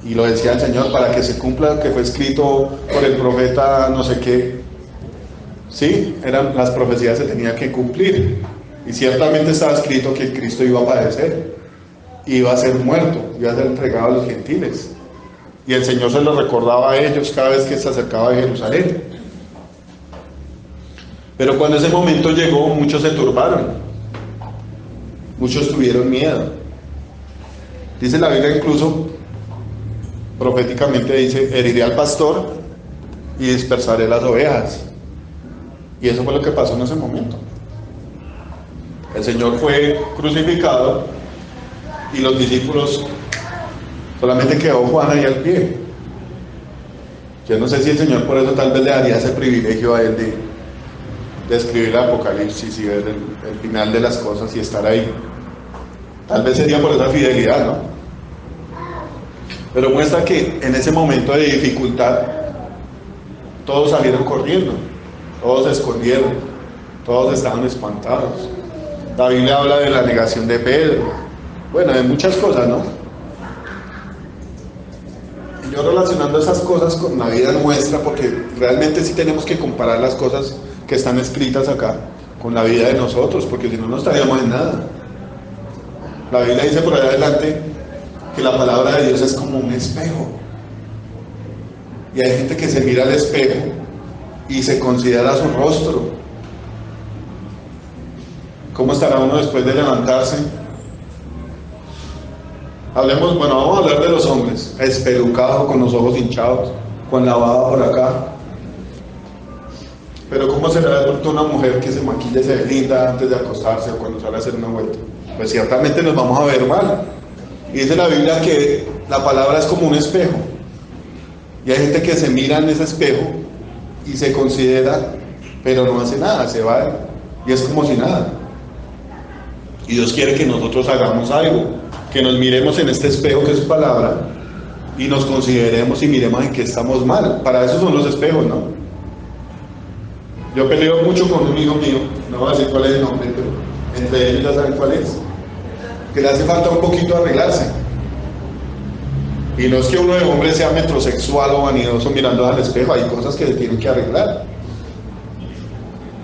y lo decía el Señor, para que se cumpla lo que fue escrito por el profeta no sé qué. Sí, las profecías se tenían que cumplir, y ciertamente estaba escrito que el Cristo iba a padecer, iba a ser muerto, iba a ser entregado a los gentiles, y el Señor se lo recordaba a ellos cada vez que se acercaba a Jerusalén. Pero cuando ese momento llegó, muchos se turbaron, muchos tuvieron miedo. Dice la Biblia, incluso proféticamente dice, heriré al pastor y dispersaré las ovejas. Y eso fue lo que pasó en ese momento. El Señor fue crucificado y los discípulos, solamente quedó Juan ahí al pie. Yo no sé si el Señor por eso tal vez le daría ese privilegio a él de escribir el Apocalipsis y ver el final de las cosas y estar ahí. Tal vez sería por esa fidelidad, ¿no? Pero muestra que en ese momento de dificultad todos salieron corriendo, todos se escondieron, todos estaban espantados. La Biblia habla de la negación de Pedro, bueno, de muchas cosas, ¿no? Y yo relacionando esas cosas con la vida nuestra, porque realmente sí tenemos que comparar las cosas que están escritas acá con la vida de nosotros, porque si no, no estaríamos en nada. La Biblia dice por allá adelante que la palabra de Dios es como un espejo, y hay gente que se mira al espejo y se considera su rostro. ¿Cómo estará uno después de levantarse Hablemos, bueno, vamos a hablar de los hombres, espelucado, con los ojos hinchados, con la baba por acá. Pero ¿cómo será de pronto una mujer que se maquilla y se ve linda antes de acostarse o cuando sale a hacer una vuelta? Pues ciertamente nos vamos a ver mal. Y dice la Biblia que la palabra es como un espejo. Y hay gente que se mira en ese espejo y se considera, pero no hace nada, se va y es como si nada. Y Dios quiere que nosotros hagamos algo, que nos miremos en este espejo que es su palabra y nos consideremos y miremos en qué estamos mal. Para eso son los espejos, ¿no? Yo peleo mucho con un hijo mío, no voy a decir cuál es el nombre, pero entre ellos ya saben cuál es, que le hace falta un poquito arreglarse. Y no es que uno de hombre sea metrosexual o vanidoso mirando al espejo, hay cosas que se tienen que arreglar.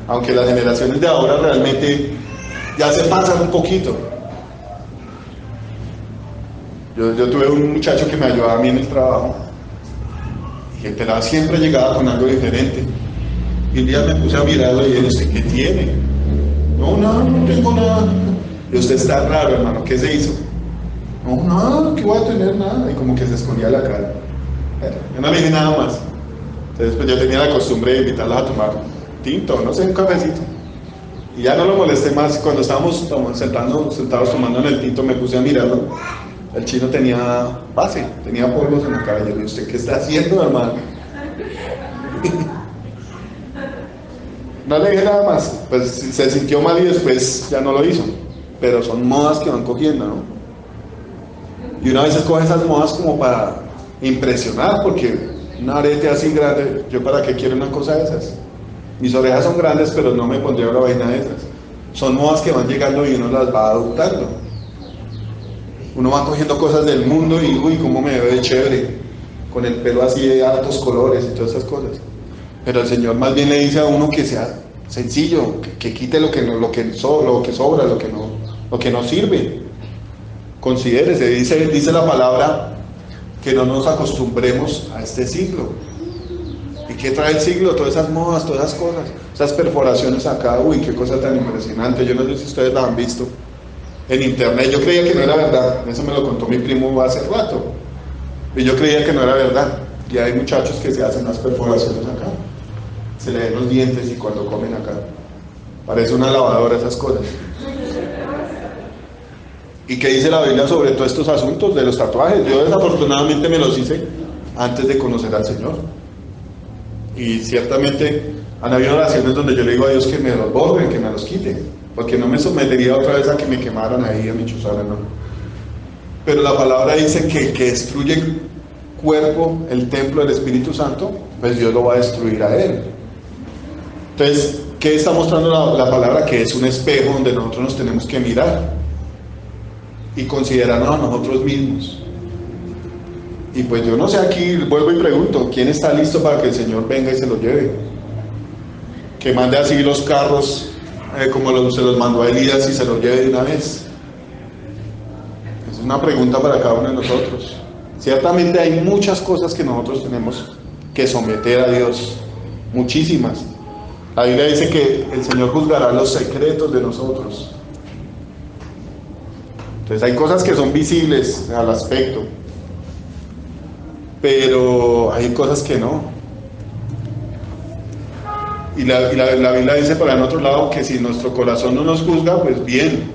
Aunque las generaciones de ahora realmente ya se pasan un poquito. Yo tuve un muchacho que me ayudaba a mí en el trabajo, y el pelado siempre llegaba con algo diferente. Y un día me puse a mirarlo y dije, ¿usted qué tiene? No, no tengo nada. Y usted está raro, hermano, ¿qué se hizo? No, nada, ¿qué voy a tener? Nada. Y como que se escondía la cara. Yo no le dije nada más. Entonces pues yo tenía la costumbre de invitarlos a tomar tinto, no sé, un cafecito. Y ya no lo molesté más. Cuando estábamos sentados tomando en el tinto, me puse a mirarlo. El chino tenía base, tenía polvos en la cara. Y yo le dije, ¿usted qué está haciendo, hermano? No le dije nada más, pues se sintió mal y después ya no lo hizo. Pero son modas que van cogiendo, ¿no? Y una vez coge esas modas como para impresionar, porque un arete así grande, ¿yo para qué quiero una cosa de esas? Mis orejas son grandes, pero no me pondría una vaina de esas. Son modas que van llegando y uno las va adoptando. Uno va cogiendo cosas del mundo y, uy, cómo me veo de chévere, con el pelo así de altos colores y todas esas cosas. Pero el Señor más bien le dice a uno que sea sencillo, que quite lo que sobra, lo que no sirve. Considérese, dice la palabra que no nos acostumbremos a este siglo. ¿Y qué trae el siglo? Todas esas modas, todas esas cosas, esas perforaciones acá, uy, qué cosa tan impresionante. Yo no sé si ustedes la han visto en internet. Yo creía que no era verdad, eso me lo contó mi primo hace rato, y yo creía que no era verdad. Y hay muchachos que se hacen las perforaciones acá, se le ven los dientes y cuando comen acá parece una lavadora, esas cosas. ¿Y qué dice la Biblia sobre todos estos asuntos de los tatuajes? Yo desafortunadamente me los hice antes de conocer al Señor, y ciertamente han habido oraciones donde yo le digo a Dios que me los borren, que me los quite, porque no me sometería otra vez a que me quemaran ahí a mi chuzara, no. Pero la palabra dice que destruye el cuerpo, el templo del Espíritu Santo, pues Dios lo va a destruir a él. Entonces, ¿qué está mostrando la palabra? Que es un espejo donde nosotros nos tenemos que mirar y considerarnos a nosotros mismos. Y pues yo no sé, aquí vuelvo y pregunto, ¿quién está listo para que el Señor venga y se lo lleve? Que mande así los carros como se los mandó a Elías y se los lleve de una vez. Es una pregunta para cada uno de nosotros. Ciertamente hay muchas cosas que nosotros tenemos que someter a Dios, muchísimas. La Biblia dice que el Señor juzgará los secretos de nosotros. Entonces hay cosas que son visibles al aspecto, pero hay cosas que no. Y la Biblia dice para el otro lado que si nuestro corazón no nos juzga, pues bien,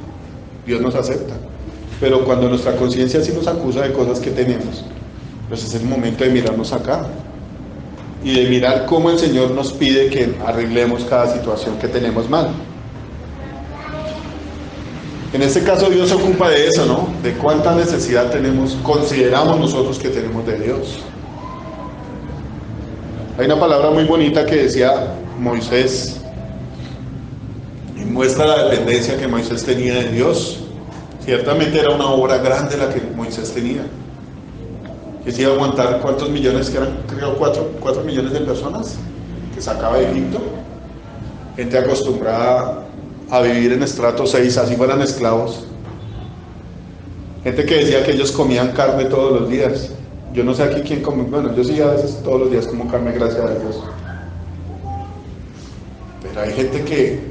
Dios nos acepta. Pero cuando nuestra conciencia sí nos acusa de cosas que tenemos, pues es el momento de mirarnos acá y de mirar cómo el Señor nos pide que arreglemos cada situación que tenemos mal. En este caso Dios se ocupa de eso, ¿no? De cuánta necesidad consideramos nosotros que tenemos de Dios. Hay una palabra muy bonita que decía Moisés, y muestra la dependencia que Moisés tenía de Dios. Ciertamente era una obra grande la que Moisés tenía, que se iba a aguantar, ¿cuántos millones? Que eran, creo, 4 millones de personas que sacaba de Egipto, gente acostumbrada a vivir en estrato 6, así fueran esclavos, gente que decía que ellos comían carne todos los días. Yo no sé aquí quién come, bueno, yo sí a veces todos los días como carne, gracias a Dios, pero hay gente que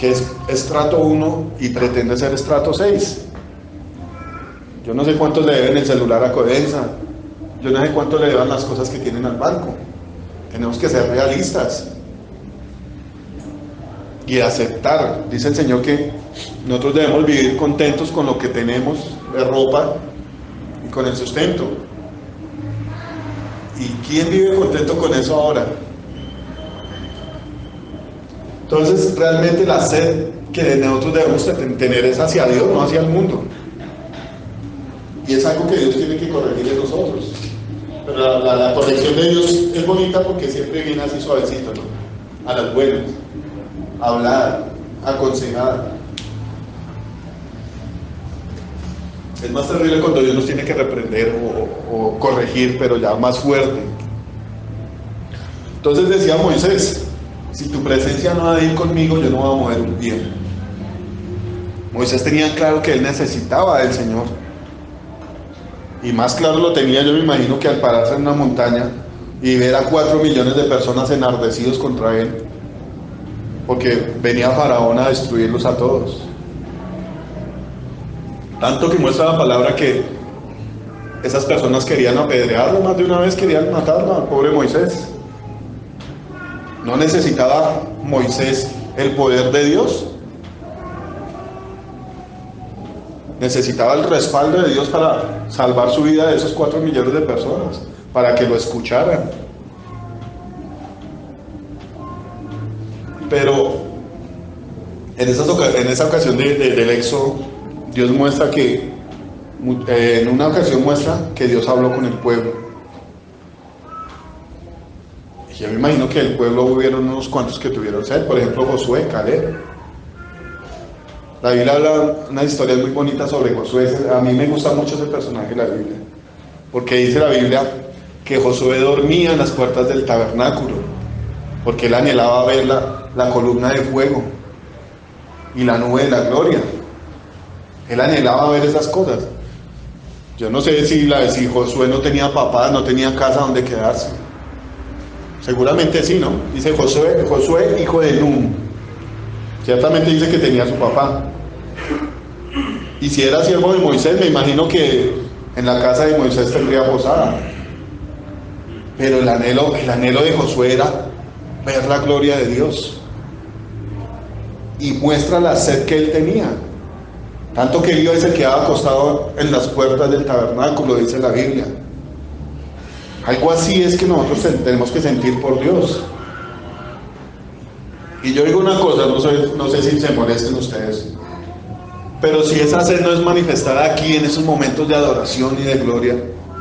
es estrato 1 y pretende ser estrato 6. Yo no sé cuánto le deben el celular a Codensa, yo no sé cuánto le deben las cosas que tienen al banco. Tenemos que ser realistas y aceptar. Dice el Señor que nosotros debemos vivir contentos con lo que tenemos de ropa y con el sustento. ¿Y quién vive contento con eso ahora? Entonces realmente la sed que nosotros debemos tener es hacia Dios, no hacia el mundo. Y es algo que Dios tiene que corregir en nosotros. Pero la corrección de Dios es bonita porque siempre viene así suavecito, ¿no? A las buenas, a hablar, a aconsejar. Es más terrible cuando Dios nos tiene que reprender o corregir, pero ya más fuerte. Entonces decía Moisés, si tu presencia no ha de ir conmigo, yo no voy a mover un pie. Moisés tenía claro que él necesitaba del Señor. Y más claro lo tenía, yo me imagino, que al pararse en una montaña y ver a 4 millones de personas enardecidos contra él, porque venía Faraón a destruirlos a todos. Tanto que muestra la palabra que esas personas querían apedrearlo, más de una vez querían matarlo al pobre Moisés. ¿No necesitaba Moisés el poder de Dios? Necesitaba el respaldo de Dios para salvar su vida de esos 4 millones de personas, para que lo escucharan. Pero en esa ocasión del Éxodo, Dios muestra que, en una ocasión muestra que Dios habló con el pueblo. Y yo me imagino que el pueblo hubieron unos cuantos que tuvieron sed, por ejemplo Josué, Caleb. La Biblia habla unas historias muy bonitas sobre Josué. A mí me gusta mucho ese personaje de la Biblia, porque dice la Biblia que Josué dormía en las puertas del tabernáculo, porque él anhelaba ver la columna de fuego y la nube de la gloria. Él anhelaba ver esas cosas. Yo no sé si Josué no tenía papá, no tenía casa donde quedarse. Seguramente sí, ¿no? Dice Josué, hijo de Nun. Ciertamente dice que tenía a su papá. Y si era siervo de Moisés, me imagino que en la casa de Moisés tendría posada. Pero el anhelo de Josué era ver la gloria de Dios. Y muestra la sed que él tenía. Tanto que iba y se quedaba acostado en las puertas del tabernáculo, dice la Biblia. Algo así es que nosotros tenemos que sentir por Dios. Y yo digo una cosa, no sé si se molesten ustedes, pero si esa sed no es manifestada aquí en esos momentos de adoración y de gloria,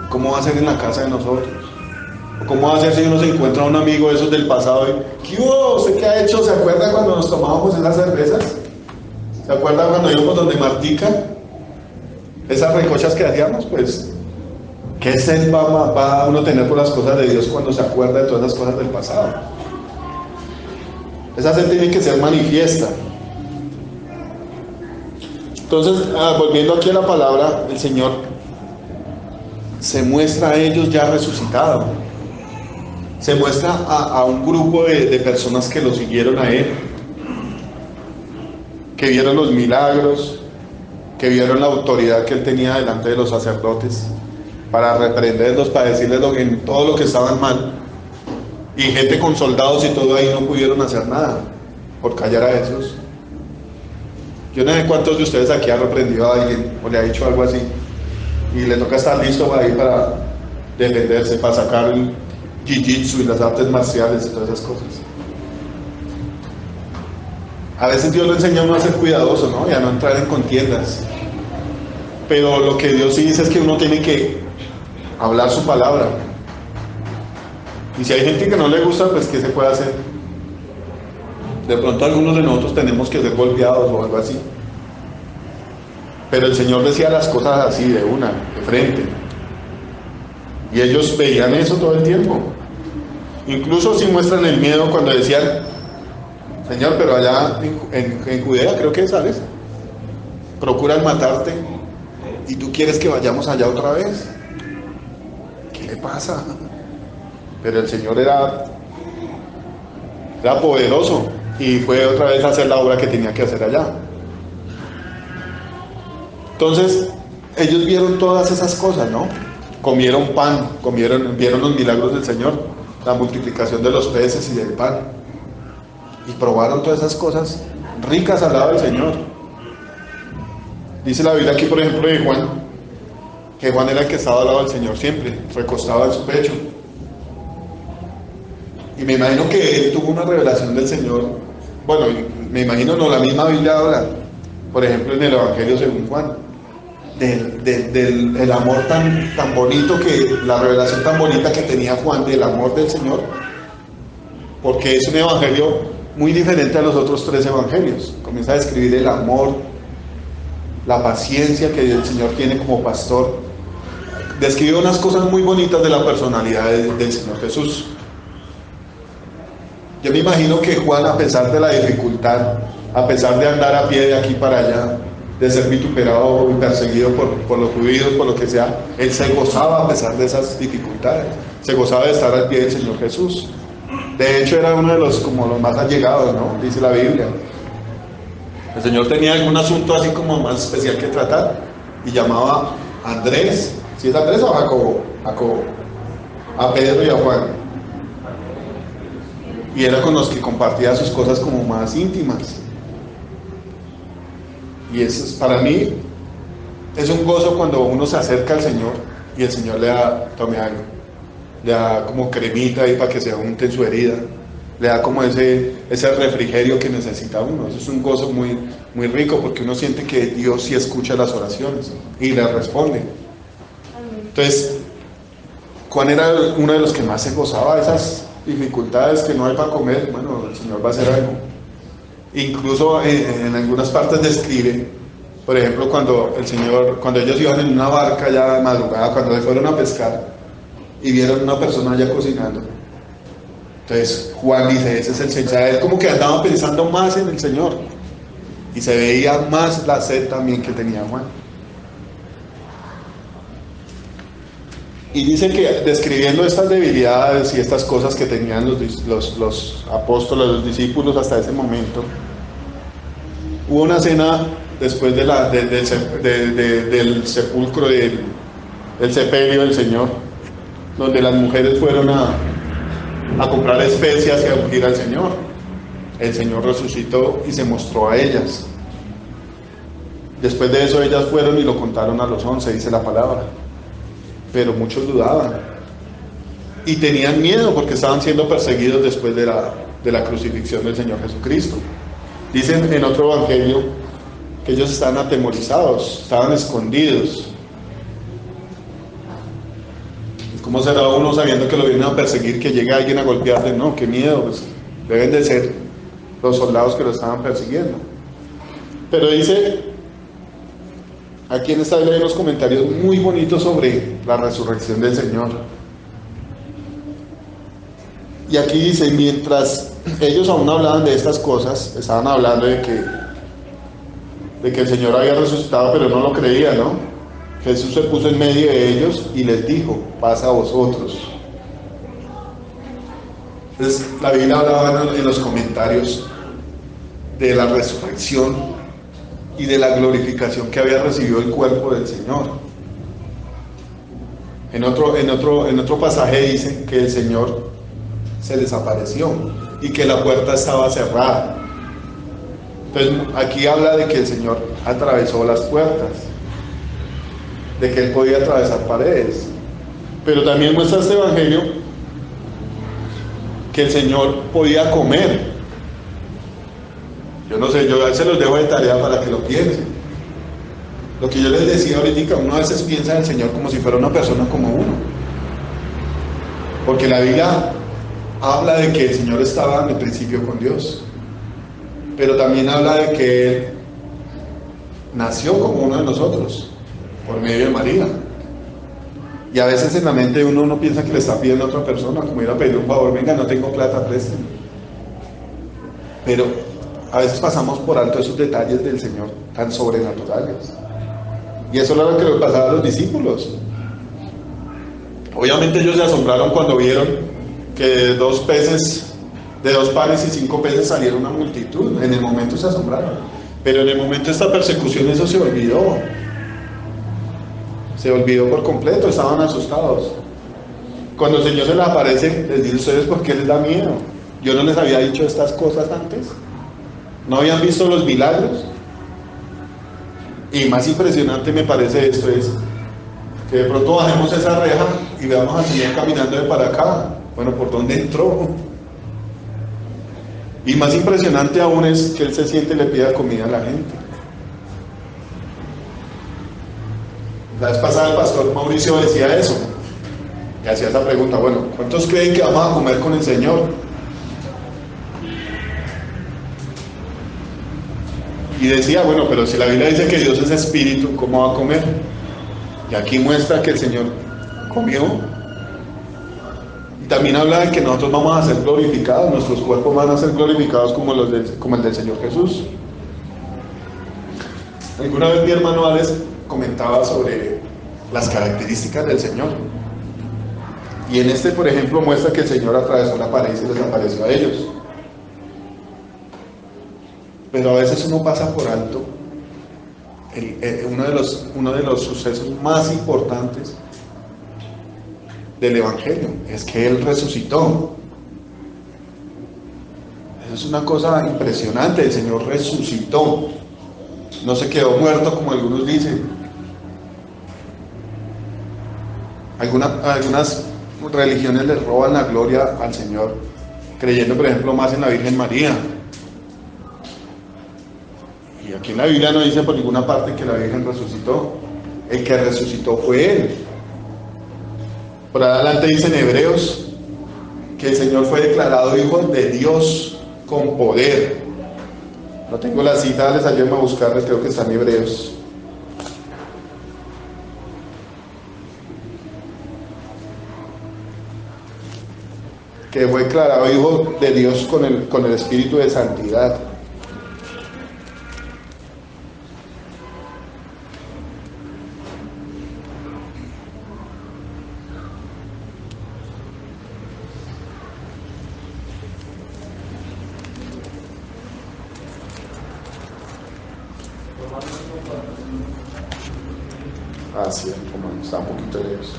¿cómo va a ser en la casa de nosotros? ¿O cómo va a ser si uno se encuentra a un amigo de esos del pasado y ¿qué hubo? ¿Usted qué ha hecho? ¿Se acuerda cuando nos tomábamos esas cervezas? ¿Se acuerda cuando íbamos donde Martica? Esas recochas que hacíamos, pues, ¿qué sed va a uno tener por las cosas de Dios cuando se acuerda de todas las cosas del pasado? Esa sed tiene que ser manifiesta. Entonces, volviendo aquí a la palabra, el Señor se muestra a ellos ya resucitado. Se muestra a un grupo de personas que lo siguieron a Él, que vieron los milagros, que vieron la autoridad que Él tenía delante de los sacerdotes para reprenderlos, para decirles todo lo que estaban mal. Y gente con soldados y todo ahí no pudieron hacer nada por callar a Jesús. Yo no sé cuántos de ustedes aquí han reprendido a alguien o le ha dicho algo así y le toca estar listo para defenderse, para sacar el jiu-jitsu y las artes marciales y todas esas cosas. A veces Dios le enseña a uno a ser cuidadoso, ¿no? Y a no entrar en contiendas. Pero lo que Dios sí dice es que uno tiene que hablar su palabra. Y si hay gente que no le gusta, pues ¿qué se puede hacer? De pronto algunos de nosotros tenemos que ser golpeados o algo así. Pero el Señor decía las cosas así, de frente. Y ellos veían eso todo el tiempo. Incluso sí muestran el miedo cuando decían, Señor, pero allá en Judea, creo que sales, procuran matarte y tú quieres que vayamos allá otra vez. ¿Qué le pasa? Pero el Señor era poderoso y fue otra vez a hacer la obra que tenía que hacer allá. Entonces, ellos vieron todas esas cosas, ¿no? Comieron pan, vieron los milagros del Señor, la multiplicación de los peces y del pan, y probaron todas esas cosas ricas al lado del Señor. Dice la Biblia aquí, por ejemplo, de Juan, que Juan era el que estaba al lado del Señor siempre, recostado en su pecho. Y me imagino que él tuvo una revelación del Señor. Bueno, me imagino, no, la misma Biblia habla, por ejemplo, en el Evangelio según Juan, del amor tan bonito, la revelación tan bonita que tenía Juan del amor del Señor, porque es un evangelio muy diferente a los otros 3 evangelios. Comienza a describir el amor, la paciencia que el Señor tiene como pastor. Describe unas cosas muy bonitas de la personalidad del Señor Jesús. Yo me imagino que Juan, a pesar de la dificultad, a pesar de andar a pie de aquí para allá, de ser vituperado y perseguido por los judíos, por lo que sea, él se gozaba a pesar de esas dificultades, se gozaba de estar al pie del Señor Jesús. De hecho, era uno de los más allegados, ¿no? Dice la Biblia. El Señor tenía algún asunto así como más especial que tratar, y llamaba a Andrés, ¿si es Andrés o Jacobo? Jacobo, a Pedro y a Juan. Y era con los que compartía sus cosas como más íntimas. Y eso es, para mí, es un gozo cuando uno se acerca al Señor y el Señor le da, tome algo, le da como cremita ahí para que se unte en su herida, le da como ese refrigerio que necesita uno. Eso es un gozo muy, muy rico, porque uno siente que Dios sí escucha las oraciones y le responde. Entonces, Juan era uno de los que más se gozaba de esas dificultades, que no hay para comer. Bueno, el Señor va a hacer algo. Incluso en algunas partes describe, por ejemplo, cuando ellos iban en una barca ya de madrugada, cuando se fueron a pescar y vieron una persona allá cocinando. Entonces Juan dice, ese es el Señor. Él como que andaba pensando más en el Señor, y se veía más la sed también que tenía Juan. Y dice que, describiendo estas debilidades y estas cosas que tenían los apóstoles, los discípulos hasta ese momento, hubo una cena después del sepulcro, del sepelio del Señor, donde las mujeres fueron a comprar especias y a ungir al Señor. El Señor resucitó y se mostró a ellas. Después de eso ellas fueron y lo contaron a los 11, dice la palabra. Pero muchos dudaban y tenían miedo porque estaban siendo perseguidos después de la crucifixión del Señor Jesucristo. Dicen en otro evangelio que ellos estaban atemorizados, estaban escondidos. ¿Cómo será uno sabiendo que lo vienen a perseguir, que llega alguien a golpearle? No, qué miedo, pues deben de ser los soldados que lo estaban persiguiendo. Pero dice, aquí en esta Biblia hay unos comentarios muy bonitos sobre la resurrección del Señor. Y aquí dice, mientras ellos aún hablaban de estas cosas, estaban hablando de que el Señor había resucitado, pero no lo creían, ¿no? Jesús se puso en medio de ellos y les dijo, paz a vosotros. Entonces, la Biblia hablaba en los comentarios de la resurrección y de la glorificación que había recibido el cuerpo del Señor. En otro pasaje dice que el Señor se les apareció y que la puerta estaba cerrada. Entonces aquí habla de que el Señor atravesó las puertas, de que Él podía atravesar paredes. Pero también muestra este evangelio que el Señor podía comer. Yo no sé, yo se los dejo de tarea para que lo piensen. Lo que yo les decía ahorita, uno a veces piensa en el Señor como si fuera una persona como uno. Porque la Biblia habla de que el Señor estaba en el principio con Dios. Pero también habla de que Él nació como uno de nosotros, por medio de María. Y a veces en la mente uno no piensa que le está pidiendo a otra persona, como ir a pedir un favor, venga, no tengo plata, préstame. Pero a veces pasamos por alto esos detalles del Señor tan sobrenaturales. Y eso era lo que le pasaba a los discípulos. Obviamente ellos se asombraron cuando vieron que de 2 panes y 5 peces salieron una multitud. En el momento se asombraron. Pero en el momento de esta persecución eso se olvidó. Se olvidó por completo, estaban asustados. Cuando el Señor se les aparece, les dice: ¿ustedes por qué les da miedo? Yo no les había dicho estas cosas antes. ¿No habían visto los milagros? Y más impresionante me parece esto es que de pronto bajemos esa reja y veamos al Señor caminando de para acá. Bueno, ¿por dónde entró? Y más impresionante aún es que Él se siente y le pida comida a la gente. La vez pasada el pastor Mauricio decía eso, y hacía esa pregunta: bueno, ¿cuántos creen que vamos a comer con el Señor? Y decía: bueno, pero si la Biblia dice que Dios es espíritu, ¿cómo va a comer? Y aquí muestra que el Señor comió. Y también habla de que nosotros vamos a ser glorificados, nuestros cuerpos van a ser glorificados como el del Señor Jesús. Alguna vez mi hermano Alex comentaba sobre las características del Señor. Y en este, por ejemplo, muestra que el Señor atravesó la pared y se les apareció a ellos. Pero a veces uno pasa por alto uno de los sucesos más importantes del Evangelio, es que Él resucitó. Eso es una cosa impresionante. El Señor resucitó, no se quedó muerto como algunos dicen. Algunas religiones les roban la gloria al Señor, creyendo por ejemplo más en la Virgen María. Y aquí en la Biblia no dice por ninguna parte que la Virgen resucitó. El que resucitó fue Él. Por adelante dice en Hebreos que el Señor fue declarado Hijo de Dios con poder. No tengo la cita, les ayudo a buscarles, creo que está en Hebreos. Que fue declarado Hijo de Dios con el Espíritu de Santidad. Sí, como está un poquito lejos.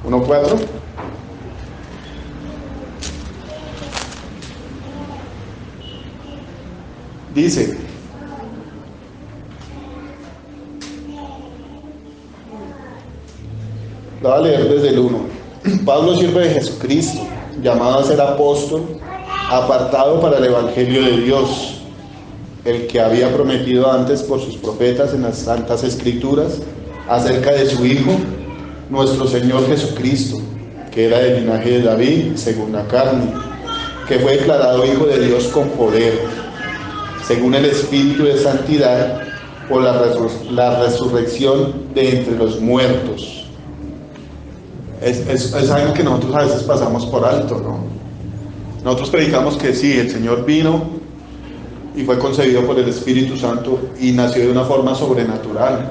1:4. Dice: lo voy a leer desde el 1. Pablo, siervo de Jesucristo, llamado a ser apóstol, apartado para el Evangelio de Dios, el que había prometido antes por sus profetas en las Santas Escrituras acerca de su Hijo, nuestro Señor Jesucristo, que era del linaje de David, según la carne, que fue declarado Hijo de Dios con poder, según el Espíritu de Santidad, por la resurrección de entre los muertos. Es algo que nosotros a veces pasamos por alto, ¿no? Nosotros predicamos que sí, el Señor vino y fue concebido por el Espíritu Santo y nació de una forma sobrenatural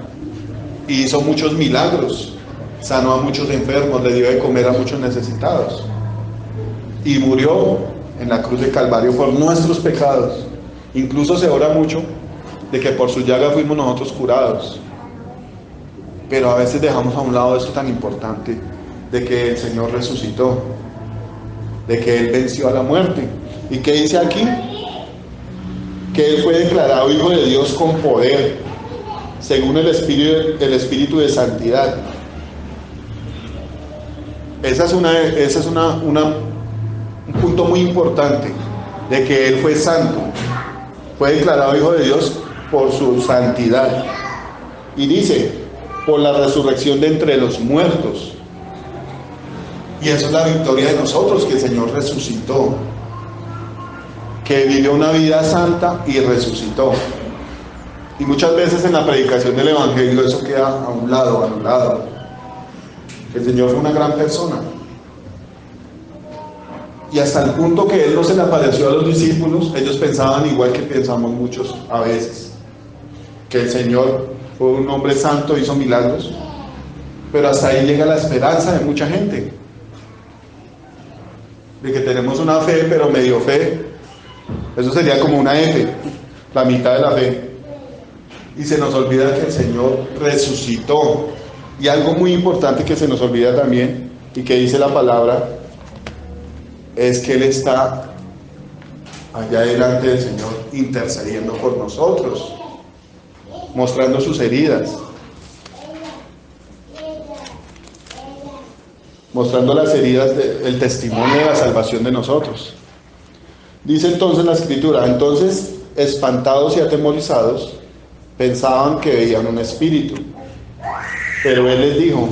y hizo muchos milagros, sanó a muchos enfermos, le dio de comer a muchos necesitados y murió en la cruz de Calvario por nuestros pecados. Incluso se ora mucho de que por su llaga fuimos nosotros curados, pero a veces dejamos a un lado esto tan importante de que el Señor resucitó, de que Él venció a la muerte. ¿Y qué dice aquí? Que Él fue declarado Hijo de Dios con poder, según el Espíritu de Santidad. Ese es un punto muy importante, de que Él fue santo, fue declarado Hijo de Dios por su santidad. Y dice, por la resurrección de entre los muertos. Y eso es la victoria de nosotros, que el Señor resucitó, que vivió una vida santa y resucitó. Y muchas veces en la predicación del Evangelio eso queda a un lado, anulado. El Señor fue una gran persona. Y hasta el punto que Él no se le apareció a los discípulos, ellos pensaban igual que pensamos muchos a veces, que el Señor fue un hombre santo, hizo milagros, pero hasta ahí llega la esperanza de mucha gente, de que tenemos una fe, pero medio fe. Eso sería como una F, la mitad de la fe. y se nos olvida que el Señor resucitó. Y algo muy importante que se nos olvida también, y que dice la palabra, es que Él está allá delante del Señor intercediendo por nosotros, mostrando sus heridas, mostrando las heridas del testimonio de la salvación de nosotros. Dice entonces la Escritura, entonces espantados y atemorizados pensaban que veían un espíritu, pero Él les dijo,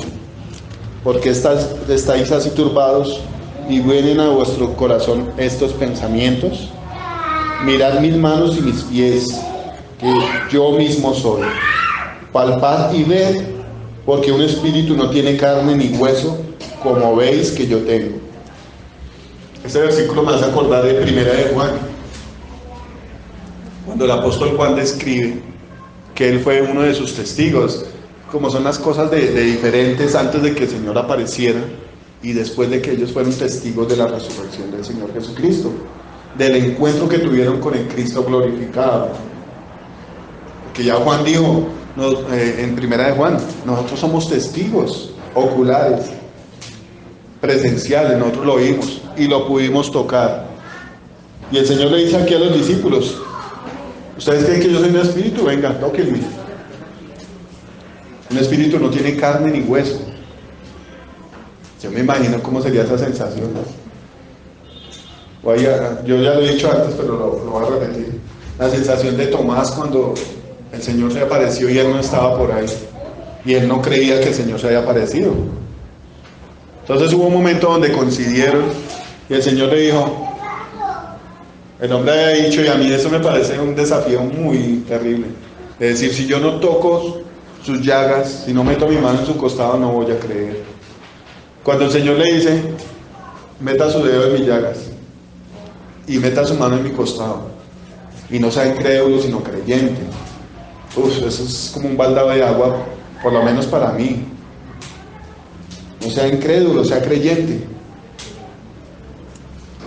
¿por qué estáis así turbados y vienen a vuestro corazón estos pensamientos? Mirad mis manos y mis pies, que yo mismo soy. Palpad y ved, porque un espíritu no tiene carne ni hueso, como veis que yo tengo. Este versículo me hace acordar de Primera de Juan, cuando el apóstol Juan describe que él fue uno de sus testigos, como son las cosas de diferentes antes de que el Señor apareciera y después de que ellos fueron testigos de la resurrección del Señor Jesucristo, del encuentro que tuvieron con el Cristo glorificado. Que ya Juan dijo en Primera de Juan, nosotros somos testigos oculares, presenciales, nosotros lo vimos y lo pudimos tocar. Y el Señor le dice aquí a los discípulos, ¿ustedes creen que yo soy un espíritu? Venga, tóquenme. Un espíritu no tiene carne ni hueso. Yo me imagino cómo sería esa sensación, ¿no? Yo ya lo he dicho antes, pero lo voy a repetir. La sensación de Tomás cuando el Señor se apareció y él no estaba por ahí. Y él no creía que el Señor se había aparecido. Entonces hubo un momento donde coincidieron y el Señor le dijo, el hombre había dicho, y a mí eso me parece un desafío muy terrible, es decir, si yo no toco sus llagas, si no meto mi mano en su costado, no voy a creer. Cuando el Señor le dice, meta su dedo en mis llagas y meta su mano en mi costado, y no sea incrédulo sino creyente, eso es como un baldado de agua, por lo menos para mí. No sea incrédulo, sea creyente.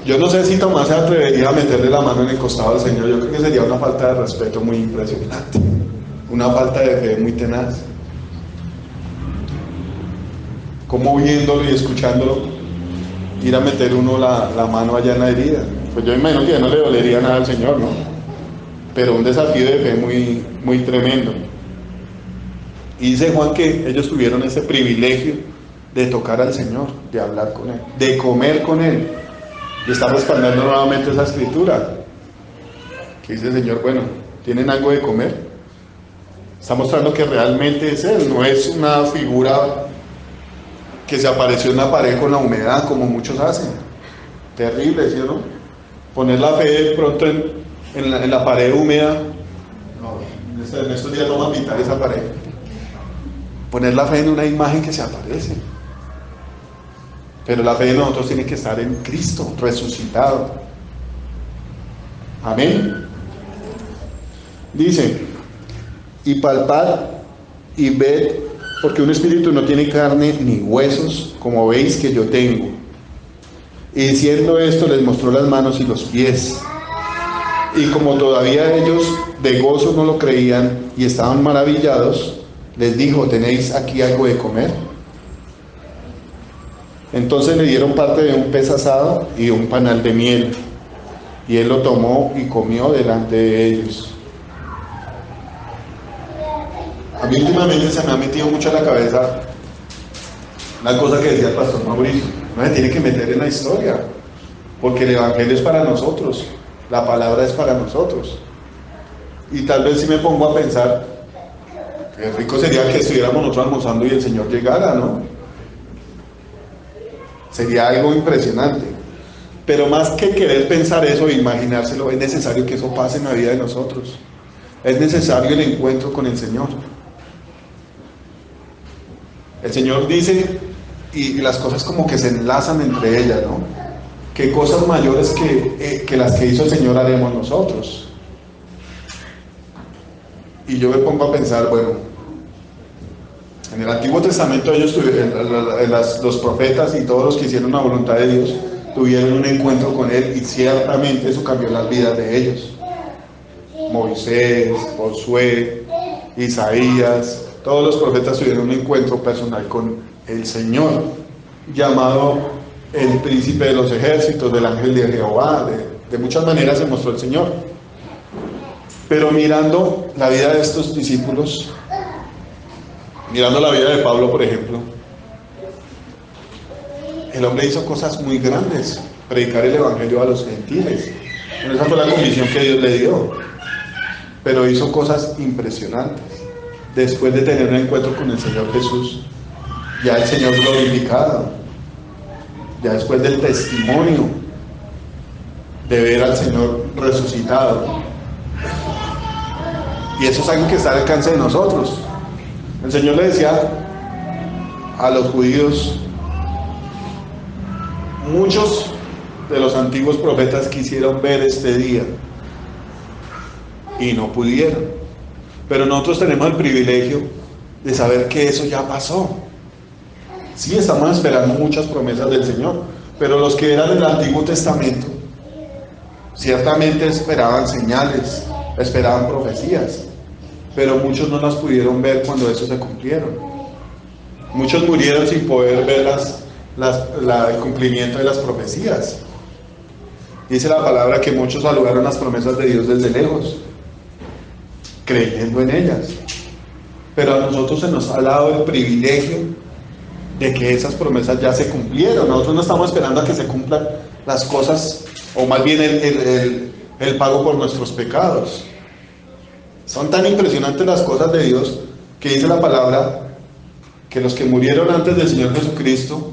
Yo no sé si Tomás se atrevería a meterle la mano en el costado del Señor. Yo creo que sería una falta de respeto muy impresionante, una falta de fe muy tenaz. Como viéndolo y escuchándolo, ir a meter uno la mano allá en la herida. Pues yo imagino que ya no le dolería nada al Señor, ¿no? Pero un desafío de fe muy, muy tremendo. Y dice Juan que ellos tuvieron ese privilegio de tocar al Señor, de hablar con Él, de comer con Él. Y está respaldando nuevamente esa escritura que dice el Señor, bueno, ¿tienen algo de comer? Está mostrando que realmente es Él, no es una figura que se apareció en la pared con la humedad como muchos hacen. Terrible, ¿sí o no? Poner la fe de pronto en la pared húmeda. No, en estos días vamos a pintar esa pared. Poner la fe en una imagen que se aparece. Pero la fe de nosotros tiene que estar en Cristo resucitado. Amén. Dice, y palpad y ved, porque un espíritu no tiene carne ni huesos, como veis que yo tengo. Y diciendo esto les mostró las manos y los pies. Y como todavía ellos de gozo no lo creían y estaban maravillados, les dijo, ¿tenéis aquí algo de comer? Entonces le dieron parte de un pez asado y un panal de miel, y él lo tomó y comió delante de ellos. A mí últimamente se me ha metido mucho en la cabeza una cosa que decía el pastor Mauricio: no se tiene que meter en la historia, porque el evangelio es para nosotros, la palabra es para nosotros. Y tal vez si me pongo a pensar, qué rico sería que estuviéramos nosotros almorzando y el Señor llegara, ¿no? Sería algo impresionante. Pero más que querer pensar eso e imaginárselo, es necesario que eso pase en la vida de nosotros. Es necesario el encuentro con el Señor. El Señor dice, y las cosas como que se enlazan entre ellas, ¿no? Que cosas mayores que las que hizo el Señor haremos nosotros. Y yo me pongo a pensar, bueno, en el Antiguo Testamento ellos los profetas y todos los que hicieron la voluntad de Dios tuvieron un encuentro con Él, y ciertamente eso cambió las vidas de ellos. Moisés, Josué, Isaías, todos los profetas tuvieron un encuentro personal con el Señor, llamado el príncipe de los ejércitos, del ángel de Jehová. De muchas maneras se mostró el Señor. Pero mirando la vida de estos discípulos, mirando la vida de Pablo, por ejemplo, el hombre hizo cosas muy grandes, predicar el evangelio a los gentiles. Esa fue la comisión que Dios le dio. Pero hizo cosas impresionantes. Después de tener un encuentro con el Señor Jesús, ya el Señor glorificado, ya después del testimonio de ver al Señor resucitado. Y eso es algo que está al alcance de nosotros. El Señor le decía a los judíos, muchos de los antiguos profetas quisieron ver este día y no pudieron, pero nosotros tenemos el privilegio de saber que eso ya pasó. Sí, estamos esperando muchas promesas del Señor, pero los que eran del Antiguo Testamento ciertamente esperaban señales, esperaban profecías, pero muchos no las pudieron ver cuando eso se cumplieron. Muchos murieron sin poder ver el cumplimiento de las profecías. Dice la palabra que muchos saludaron las promesas de Dios desde lejos, creyendo en ellas. Pero a nosotros se nos ha dado el privilegio de que esas promesas ya se cumplieron. Nosotros no estamos esperando a que se cumplan las cosas, o más bien el pago por nuestros pecados. Son tan impresionantes las cosas de Dios que dice la palabra que los que murieron antes del Señor Jesucristo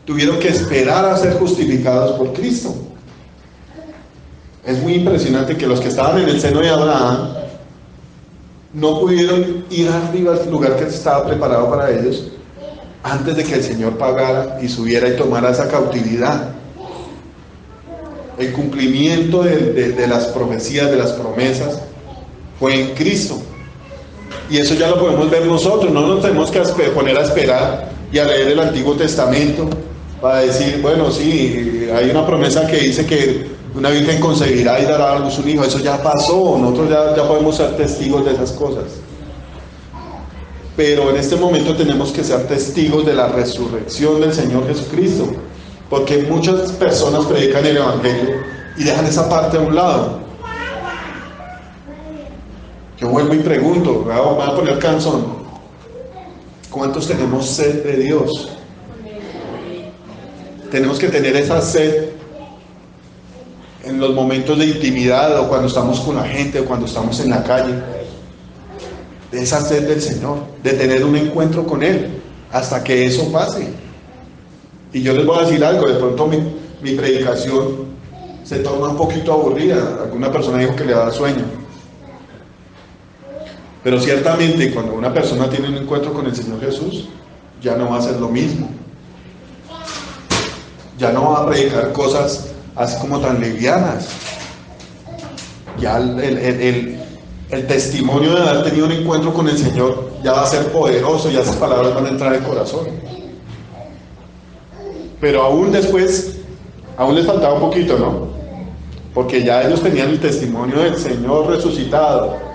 tuvieron que esperar a ser justificados por Cristo. Es muy impresionante que los que estaban en el seno de Abraham no pudieron ir arriba al lugar que estaba preparado para ellos antes de que el Señor pagara y subiera y tomara esa cautividad. El cumplimiento de las profecías, de las promesas, fue en Cristo. Y eso ya lo podemos ver nosotros. No nos tenemos que poner a esperar y a leer el Antiguo Testamento para decir, bueno, sí, hay una promesa que dice que una virgen concebirá y dará a luz un hijo. Eso ya pasó. Nosotros ya podemos ser testigos de esas cosas. Pero en este momento tenemos que ser testigos de la resurrección del Señor Jesucristo, porque muchas personas predican el Evangelio y dejan esa parte a un lado. Yo vuelvo y pregunto, voy a poner canción, ¿cuántos tenemos sed de Dios? Tenemos que tener esa sed en los momentos de intimidad, o cuando estamos con la gente, o cuando estamos en la calle, de esa sed del Señor, de tener un encuentro con Él, hasta que eso pase. Y yo les voy a decir algo, de pronto mi predicación se torna un poquito aburrida. Alguna persona dijo que le da sueño. Pero ciertamente cuando una persona tiene un encuentro con el Señor Jesús, ya no va a ser lo mismo. Ya no va a predicar cosas así como tan livianas. Ya el testimonio de haber tenido un encuentro con el Señor ya va a ser poderoso, ya esas palabras van a entrar en el corazón. Pero aún después, aún les faltaba un poquito, ¿no? Porque ya ellos tenían el testimonio del Señor resucitado.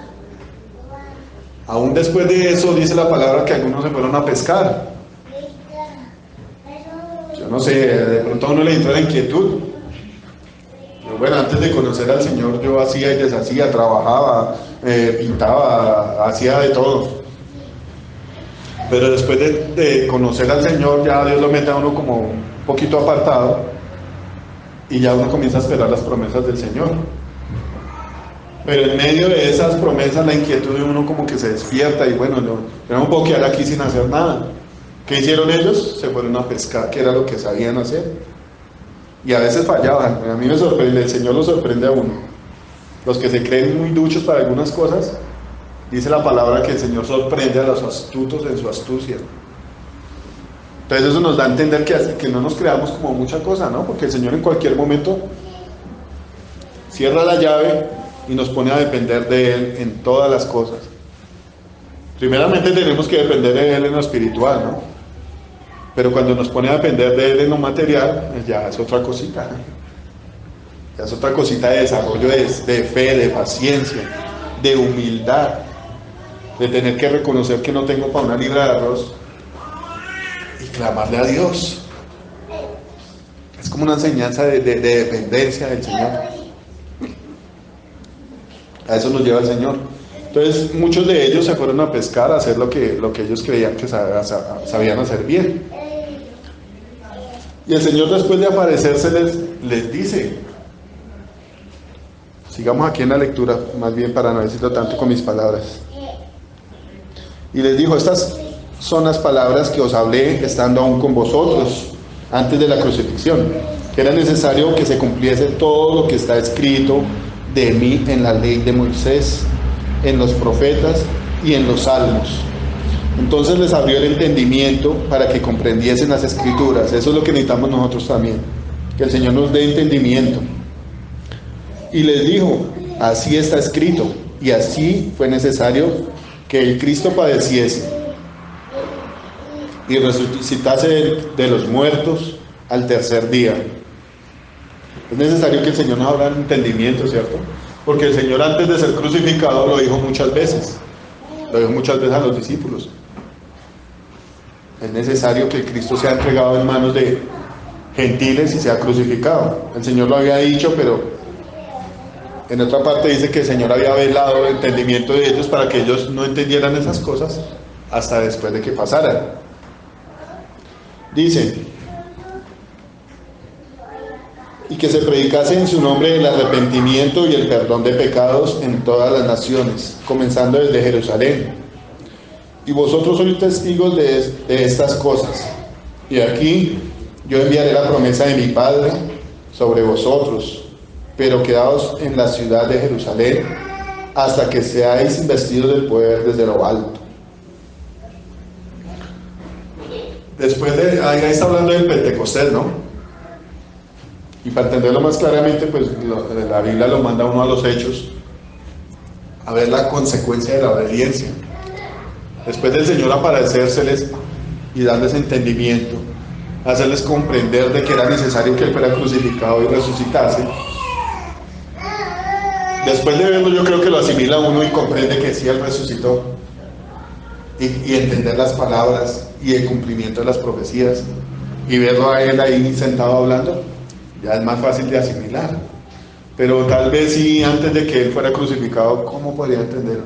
Aún después de eso, dice la palabra que algunos se fueron a pescar. Yo no sé, de pronto a uno le entra la inquietud. Pero bueno, antes de conocer al Señor yo hacía y deshacía, trabajaba, pintaba, hacía de todo. Pero después de conocer al Señor, ya Dios lo mete a uno como un poquito apartado y ya uno comienza a esperar las promesas del Señor. Pero en medio de esas promesas la inquietud de uno como que se despierta y bueno, yo no puedo quedar aquí sin hacer nada. ¿Qué hicieron ellos? Se fueron a pescar, que era lo que sabían hacer. Y a veces fallaban. A mí me sorprende, el Señor lo sorprende a uno. Los que se creen muy duchos para algunas cosas, dice la palabra que el Señor sorprende a los astutos en su astucia. Entonces eso nos da a entender que no nos creamos como mucha cosa, ¿no? Porque el Señor en cualquier momento cierra la llave y nos pone a depender de Él en todas las cosas. Primeramente tenemos que depender de Él en lo espiritual, ¿no? Pero cuando nos pone a depender de Él en lo material, pues ya es otra cosita. Ya es otra cosita de desarrollo de fe, de paciencia, de humildad. de tener que reconocer que no tengo para una libra de arroz y clamarle a Dios. Es como una enseñanza de dependencia del Señor. A eso nos lleva el Señor. Entonces muchos de ellos se fueron a pescar, a hacer lo que ellos creían que sabían hacer bien. Y el Señor, después de aparecerse, les dice, sigamos aquí en la lectura, más bien para no decirlo tanto con mis palabras. Y les dijo, estas son las palabras que os hablé estando aún con vosotros, antes de la crucifixión, que era necesario que se cumpliese todo lo que está escrito de mí en la ley de Moisés, en los profetas y en los salmos. Entonces les abrió el entendimiento para que comprendiesen las escrituras. Eso es lo que necesitamos nosotros también, que el Señor nos dé entendimiento. Y les dijo, así está escrito, y así fue necesario que el Cristo padeciese y resucitase de los muertos al tercer día. Es necesario que el Señor nos abra el entendimiento, ¿cierto? Porque el Señor, antes de ser crucificado, lo dijo muchas veces. Lo dijo muchas veces a los discípulos. Es necesario que Cristo sea entregado en manos de gentiles y sea crucificado. El Señor lo había dicho, pero en otra parte dice que el Señor había velado el entendimiento de ellos para que ellos no entendieran esas cosas hasta después de que pasaran. Dice, y que se predicase en su nombre el arrepentimiento y el perdón de pecados en todas las naciones, comenzando desde Jerusalén. Y vosotros sois testigos de estas cosas. Y aquí yo enviaré la promesa de mi Padre sobre vosotros, pero quedaos en la ciudad de Jerusalén hasta que seáis investidos del poder desde lo alto. Después ahí está hablando del Pentecostés, ¿no? Y para entenderlo más claramente, pues la Biblia lo manda uno a los Hechos, a ver la consecuencia de la obediencia. Después del Señor aparecérseles y darles entendimiento, hacerles comprender de que era necesario que Él fuera crucificado y resucitase. Después de verlo, yo creo que lo asimila uno y comprende que sí, Él resucitó. Y entender las palabras y el cumplimiento de las profecías, y verlo a Él ahí sentado hablando, ya es más fácil de asimilar. Pero tal vez si antes de que Él fuera crucificado, ¿cómo podría entender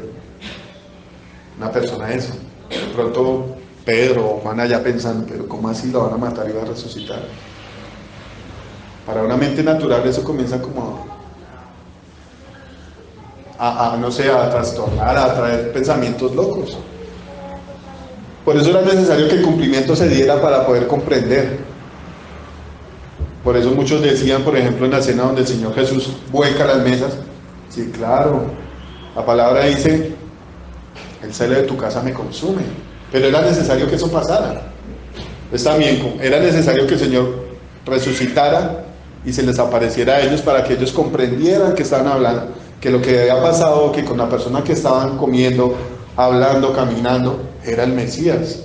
una persona eso? De pronto Pedro o Juan allá pensando, pero ¿cómo así lo van a matar y va a resucitar? Para una mente natural eso comienza como no sé, a trastornar, a traer pensamientos locos. Por eso era necesario que el cumplimiento se diera para poder comprender. Por eso muchos decían, por ejemplo, en la cena donde el Señor Jesús vuelca las mesas, sí, claro, la palabra dice, el celo de tu casa me consume, pero era necesario que eso pasara. Pues también era necesario que el Señor resucitara y se les apareciera a ellos para que ellos comprendieran que estaban hablando, que lo que había pasado, que con la persona que estaban comiendo, hablando, caminando, era el Mesías,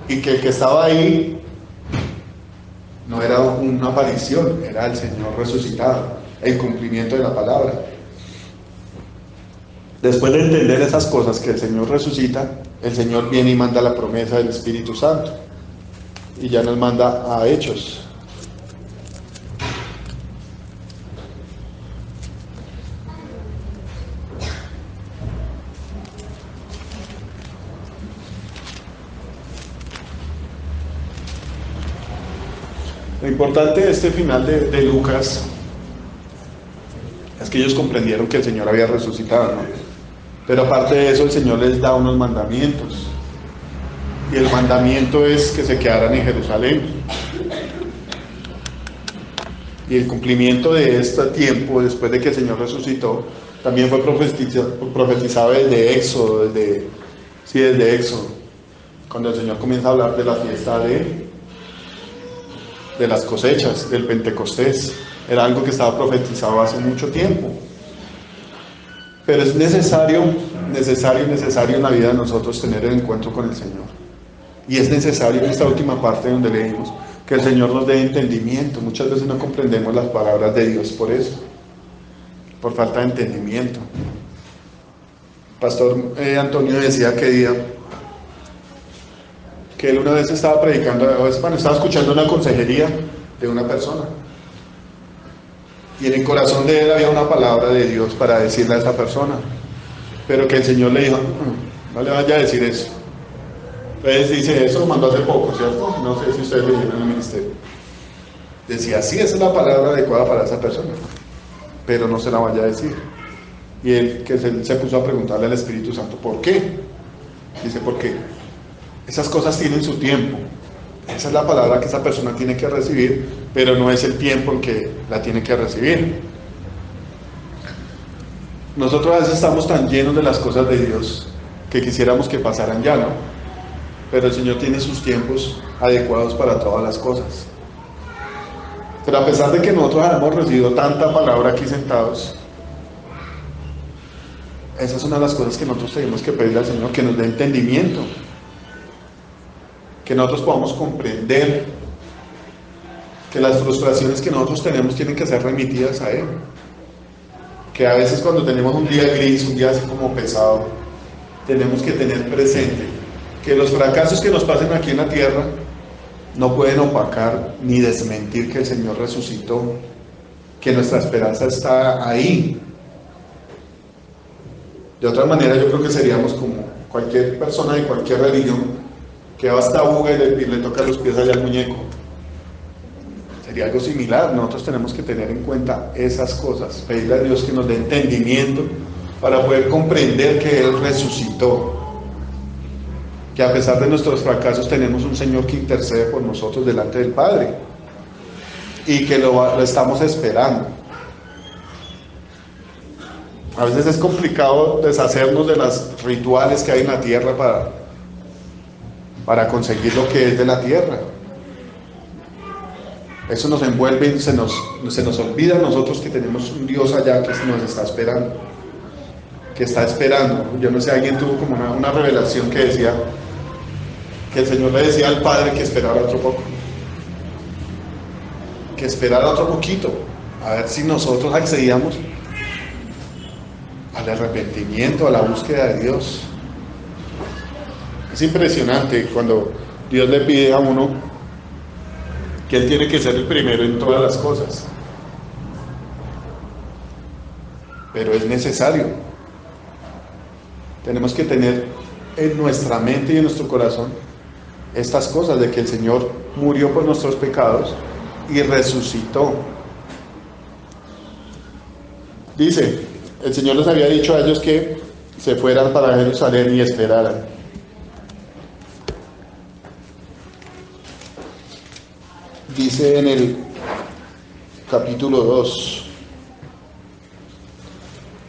y que el que estaba ahí no era una aparición, era el Señor resucitado, el cumplimiento de la palabra. Después de entender esas cosas, que el Señor resucita, el Señor viene y manda la promesa del Espíritu Santo, y ya nos manda a Hechos. Lo importante de este final de Lucas es que ellos comprendieron que el Señor había resucitado, ¿no? Pero aparte de eso, el Señor les da unos mandamientos. Y el mandamiento es que se quedaran en Jerusalén. Y el cumplimiento de este tiempo, después de que el Señor resucitó, también fue profetizado desde Éxodo, desde Éxodo, cuando el Señor comienza a hablar de la fiesta de las cosechas, del Pentecostés. Era algo que estaba profetizado hace mucho tiempo. Pero es necesario en la vida de nosotros tener el encuentro con el Señor. Y es necesario en esta última parte donde leímos que el Señor nos dé entendimiento. Muchas veces no comprendemos las palabras de Dios por eso, por falta de entendimiento. Pastor Antonio decía que día que él una vez estaba predicando, estaba escuchando una consejería de una persona, y en el corazón de él había una palabra de Dios para decirle a esa persona, pero que el Señor le dijo, no le vaya a decir eso. Entonces dice, eso lo mandó hace poco, ¿cierto? No sé si ustedes leyeron en el ministerio. Decía, sí, esa es la palabra adecuada para esa persona, pero no se la vaya a decir. Y él que se puso a preguntarle al Espíritu Santo, ¿por qué? Dice, porque esas cosas tienen su tiempo. Esa es la palabra que esa persona tiene que recibir, pero no es el tiempo en que la tiene que recibir. Nosotros a veces estamos tan llenos de las cosas de Dios que quisiéramos que pasaran ya, ¿no? Pero el Señor tiene sus tiempos adecuados para todas las cosas. Pero a pesar de que nosotros hemos recibido tanta palabra aquí sentados, esa es una de las cosas que nosotros tenemos que pedirle al Señor, que nos dé entendimiento, que nosotros podamos comprender que las frustraciones que nosotros tenemos tienen que ser remitidas a Él, que a veces cuando tenemos un día gris, un día así como pesado, tenemos que tener presente que los fracasos que nos pasen aquí en la tierra no pueden opacar ni desmentir que el Señor resucitó, que nuestra esperanza está ahí. De otra manera yo creo que seríamos como cualquier persona de cualquier religión que va hasta Buga y le toca los pies allá al muñeco. Sería algo similar. Nosotros tenemos que tener en cuenta esas cosas, pedirle a Dios que nos dé entendimiento para poder comprender que Él resucitó, que a pesar de nuestros fracasos tenemos un Señor que intercede por nosotros delante del Padre y que lo estamos esperando. A veces es complicado deshacernos de los rituales que hay en la tierra para conseguir lo que es de la tierra. Eso nos envuelve y se nos olvida a nosotros que tenemos un Dios allá que nos está esperando, que está esperando. Yo no sé, alguien tuvo como una revelación que decía que el Señor le decía al Padre que esperara otro poco, que esperara otro poquito, a ver si nosotros accedíamos al arrepentimiento, a la búsqueda de Dios. Es impresionante cuando Dios le pide a uno que Él tiene que ser el primero en todas las cosas, pero es necesario. Tenemos que tener en nuestra mente y en nuestro corazón estas cosas de que el Señor murió por nuestros pecados y resucitó. Dice, el Señor les había dicho a ellos que se fueran para Jerusalén y esperaran. Dice en el capítulo 2,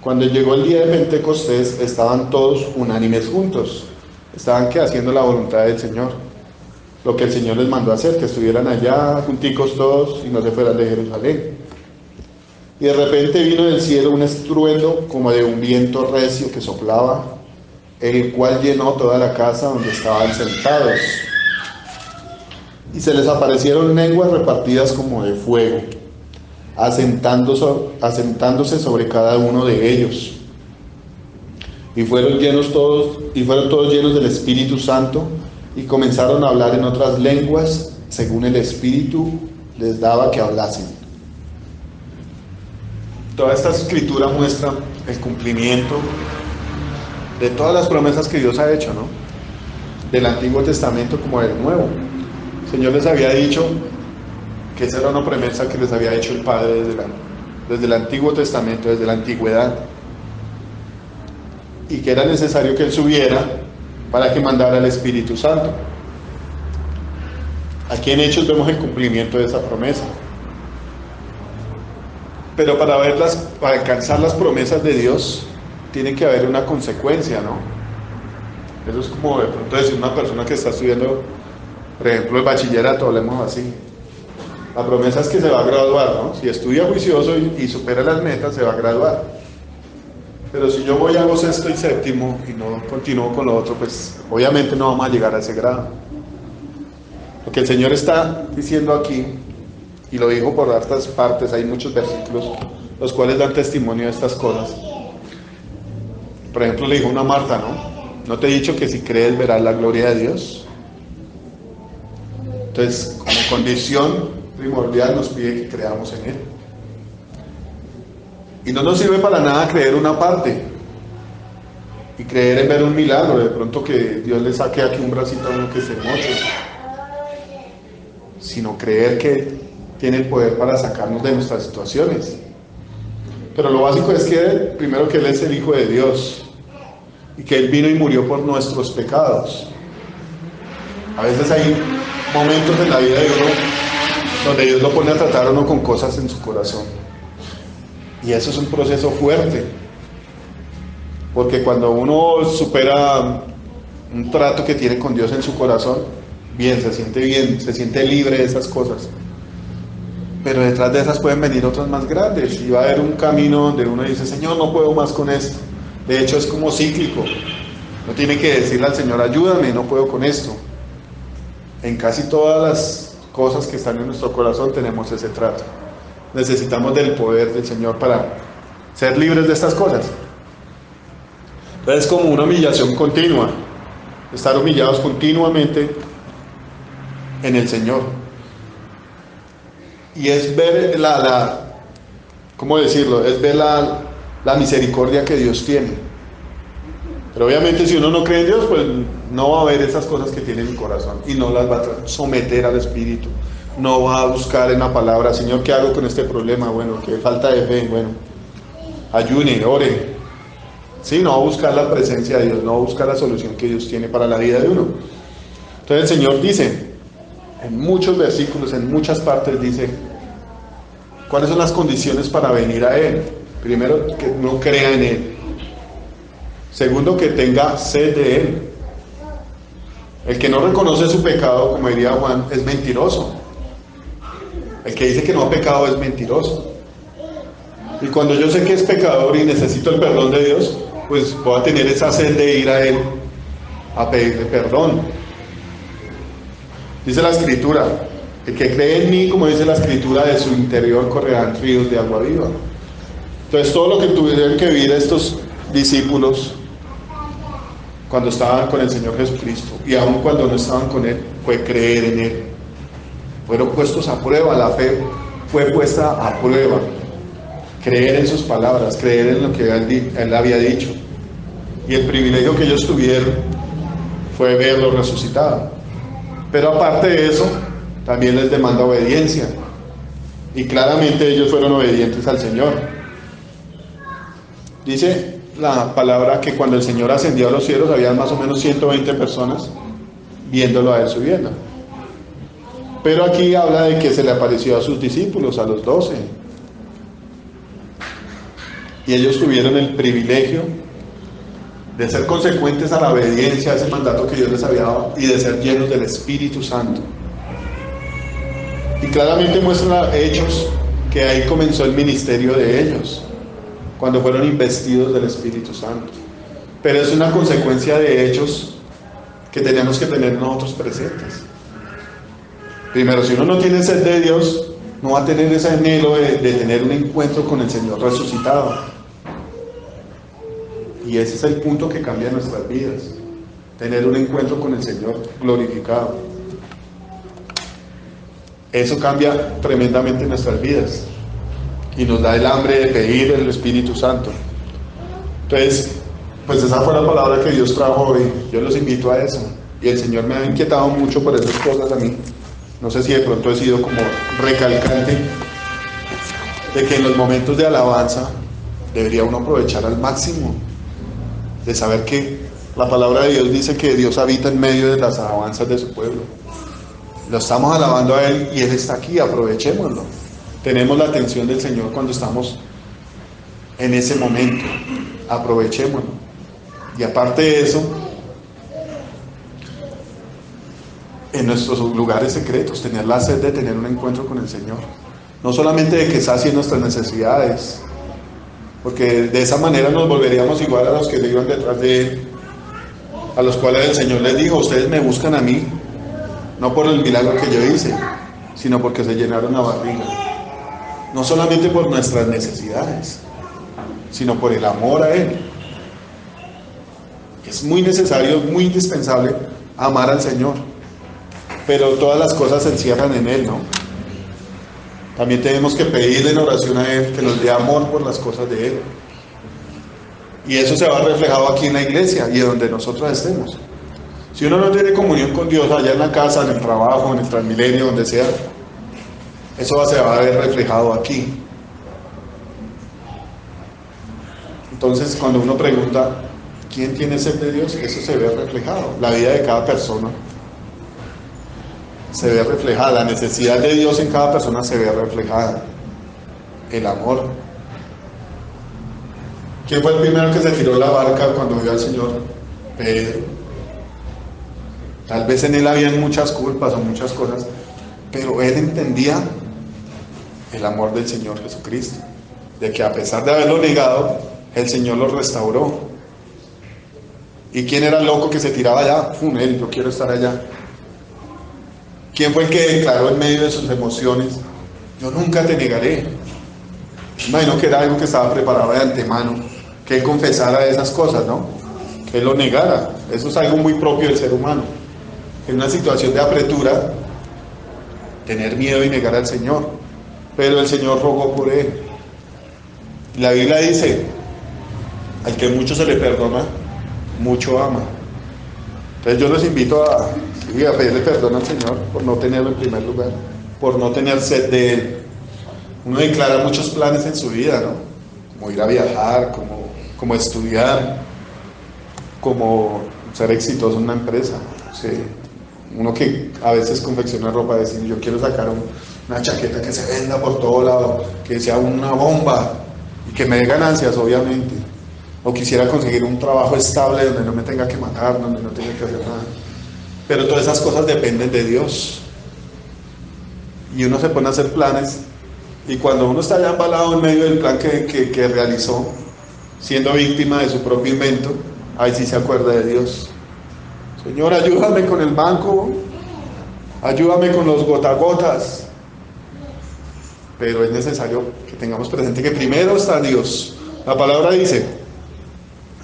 cuando llegó el día de Pentecostés, estaban todos unánimes juntos. Estaban haciendo la voluntad del Señor, lo que el Señor les mandó a hacer, que estuvieran allá junticos todos y no se fueran de Jerusalén. Y de repente vino del cielo un estruendo como de un viento recio que soplaba, el cual llenó toda la casa donde estaban sentados. Y se les aparecieron lenguas repartidas como de fuego, asentándose sobre cada uno de ellos. Y fueron todos llenos del Espíritu Santo, y comenzaron a hablar en otras lenguas, según el Espíritu les daba que hablasen. Toda esta escritura muestra el cumplimiento de todas las promesas que Dios ha hecho, ¿no? Del Antiguo Testamento como del Nuevo. El Señor les había dicho que esa era una promesa que les había hecho el Padre desde el Antiguo Testamento, desde la antigüedad, y que era necesario que Él subiera para que mandara el Espíritu Santo. Aquí en Hechos vemos el cumplimiento de esa promesa. Pero para alcanzar las promesas de Dios, tiene que haber una consecuencia, ¿no? Eso es como de pronto decir una persona que está estudiando, por ejemplo, el bachillerato, hablemos así. La promesa es que se va a graduar, ¿no? Si estudia juicioso y supera las metas, se va a graduar. Pero si yo voy a hago sexto y séptimo y no continúo con lo otro, pues obviamente no vamos a llegar a ese grado. Lo que el Señor está diciendo aquí, y lo dijo por hartas partes, hay muchos versículos los cuales dan testimonio de estas cosas, Por ejemplo, le dijo una Marta, ¿no? ¿No te he dicho que si crees verás la gloria de Dios? Entonces, como condición primordial nos pide que creamos en Él. Y no nos sirve para nada creer una parte y creer en ver un milagro, de pronto que Dios le saque aquí un bracito a uno que se moche, sino creer que tiene el poder para sacarnos de nuestras situaciones. Pero lo básico es que primero que Él es el Hijo de Dios y que Él vino y murió por nuestros pecados. A veces hay momentos en la vida de uno donde Dios lo pone a tratar a uno con cosas en su corazón, y eso es un proceso fuerte, porque cuando uno supera un trato que tiene con Dios en su corazón, bien, se siente libre de esas cosas, pero detrás de esas pueden venir otras más grandes, y va a haber un camino donde uno dice: Señor, no puedo más con esto. De hecho, es como cíclico. Uno tiene que decirle al Señor: ayúdame, no puedo con esto. En casi todas las cosas que están en nuestro corazón tenemos ese trato. Necesitamos del poder del Señor para ser libres de estas cosas. Entonces, es como una humillación continua, estar humillados continuamente en el Señor. Y es ver ¿cómo decirlo? Es ver la misericordia que Dios tiene. Pero obviamente si uno no cree en Dios, pues no va a ver esas cosas que tiene en el corazón y no las va a someter al Espíritu. No va a buscar en la palabra: Señor, ¿qué hago con este problema? Bueno, que falta de fe, bueno, ayune, ore. Sí, no va a buscar la presencia de Dios, no va a buscar la solución que Dios tiene para la vida de uno. Entonces el Señor dice, en muchos versículos, en muchas partes dice, ¿cuáles son las condiciones para venir a Él? Primero, que uno crea en Él. Segundo, que tenga sed de Él. El que no reconoce su pecado, como diría Juan, es mentiroso. El que dice que no ha pecado es mentiroso. Y cuando yo sé que es pecador y necesito el perdón de Dios, pues voy a tener esa sed de ir a Él a pedirle perdón. Dice la Escritura: el que cree en mí, como dice la Escritura, de su interior correrán ríos de agua viva. Entonces, todo lo que tuvieron que vivir estos discípulos cuando estaban con el Señor Jesucristo, y aun cuando no estaban con Él, fue creer en Él. Fueron puestos a prueba, la fe fue puesta a prueba. Creer en sus palabras, creer en lo que Él había dicho. Y el privilegio que ellos tuvieron fue verlo resucitado. Pero aparte de eso, también les demanda obediencia. Y claramente ellos fueron obedientes al Señor. Dice la palabra que cuando el Señor ascendió a los cielos, había más o menos 120 personas viéndolo a Él subiendo. Pero aquí habla de que se le apareció a sus discípulos, a los 12. Y ellos tuvieron el privilegio de ser consecuentes a la obediencia, a ese mandato que Dios les había dado, y de ser llenos del Espíritu Santo. Y claramente muestra Hechos que ahí comenzó el ministerio de ellos, cuando fueron investidos del Espíritu Santo. Pero es una consecuencia de hechos que tenemos que tener nosotros presentes. Primero, si uno no tiene sed de Dios, no va a tener ese anhelo de tener un encuentro con el Señor resucitado. Y ese es el punto que cambia nuestras vidas: tener un encuentro con el Señor glorificado. Eso cambia tremendamente nuestras vidas y nos da el hambre de pedir el Espíritu Santo. Entonces, pues esa fue la palabra que Dios trajo hoy. Yo los invito a eso. Y el Señor me ha inquietado mucho por esas cosas a mí. No sé si de pronto he sido como recalcante de que en los momentos de alabanza debería uno aprovechar al máximo, de saber que la palabra de Dios dice que Dios habita en medio de las alabanzas de su pueblo. Lo estamos alabando a Él y Él está aquí, aprovechémoslo. Tenemos la atención del Señor cuando estamos en ese momento, aprovechémoslo. Y aparte de eso, en nuestros lugares secretos, tener la sed de tener un encuentro con el Señor. No solamente de que sacie nuestras necesidades, porque de esa manera nos volveríamos igual a los que iban detrás de Él, a los cuales el Señor les dijo: ustedes me buscan a mí, no por el milagro que yo hice, sino porque se llenaron la barriga. No solamente por nuestras necesidades, sino por el amor a Él. Es muy necesario, muy indispensable amar al Señor. Pero todas las cosas se encierran en Él, ¿no? También tenemos que pedirle en oración a Él que nos dé amor por las cosas de Él. Y eso se va reflejado aquí en la iglesia y donde nosotros estemos. Si uno no tiene comunión con Dios allá en la casa, en el trabajo, en el Transmilenio, donde sea, eso se va a ver reflejado aquí. Entonces, cuando uno pregunta, ¿quién tiene sed de Dios? Eso se ve reflejado. La vida de cada persona se ve reflejada. La necesidad de Dios en cada persona se ve reflejada. El amor. ¿Quién fue el primero que se tiró la barca cuando vio al Señor? Pedro. Tal vez en él habían muchas culpas o muchas cosas, pero él entendía el amor del Señor Jesucristo, de que a pesar de haberlo negado, el Señor lo restauró. ¿Y quién era el loco que se tiraba allá? Él, yo quiero estar allá. ¿Quién fue el que declaró en medio de sus emociones, yo nunca te negaré? Imagino que era algo que estaba preparado de antemano, que él confesara esas cosas, ¿no? Que él lo negara. Eso es algo muy propio del ser humano. En una situación de apretura, tener miedo y negar al Señor. Pero el Señor rogó por él. La Biblia dice, al que mucho se le perdona, mucho ama. Entonces yo los invito a pedirle perdón al Señor por no tenerlo en primer lugar, por no tener sed de Él. Uno declara muchos planes en su vida, ¿no? Como ir a viajar, como estudiar, como ser exitoso en una empresa. Sí. Uno que a veces confecciona ropa, decir, yo quiero sacar una chaqueta que se venda por todo lado, que sea una bomba y que me dé ganancias, obviamente. O quisiera conseguir un trabajo estable donde no me tenga que matar, donde no tenga que hacer nada. Pero todas esas cosas dependen de Dios. Y uno se pone a hacer planes, y cuando uno está ya embalado en medio del plan que realizó, siendo víctima de su propio invento, ahí sí se acuerda de Dios. Señor, ayúdame con el banco, ayúdame con los gotagotas. Pero es necesario que tengamos presente que primero está Dios. La palabra dice,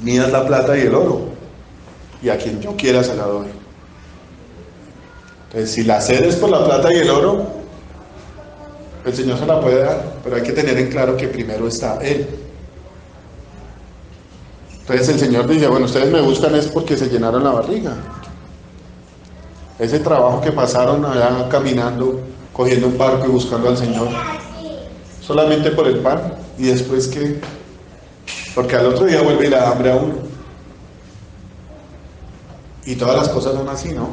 mía es la plata y el oro, y a quien yo quiera se la doy. Entonces, si la sed es por la plata y el oro, el Señor se la puede dar, pero hay que tener en claro que primero está Él. Entonces el Señor dice, bueno, ustedes me buscan es porque se llenaron la barriga. Ese trabajo que pasaron allá caminando, cogiendo un barco y buscando al Señor, solamente por el pan, y después ¿qué? Porque al otro día vuelve la hambre a uno. Y todas las cosas son así, ¿no?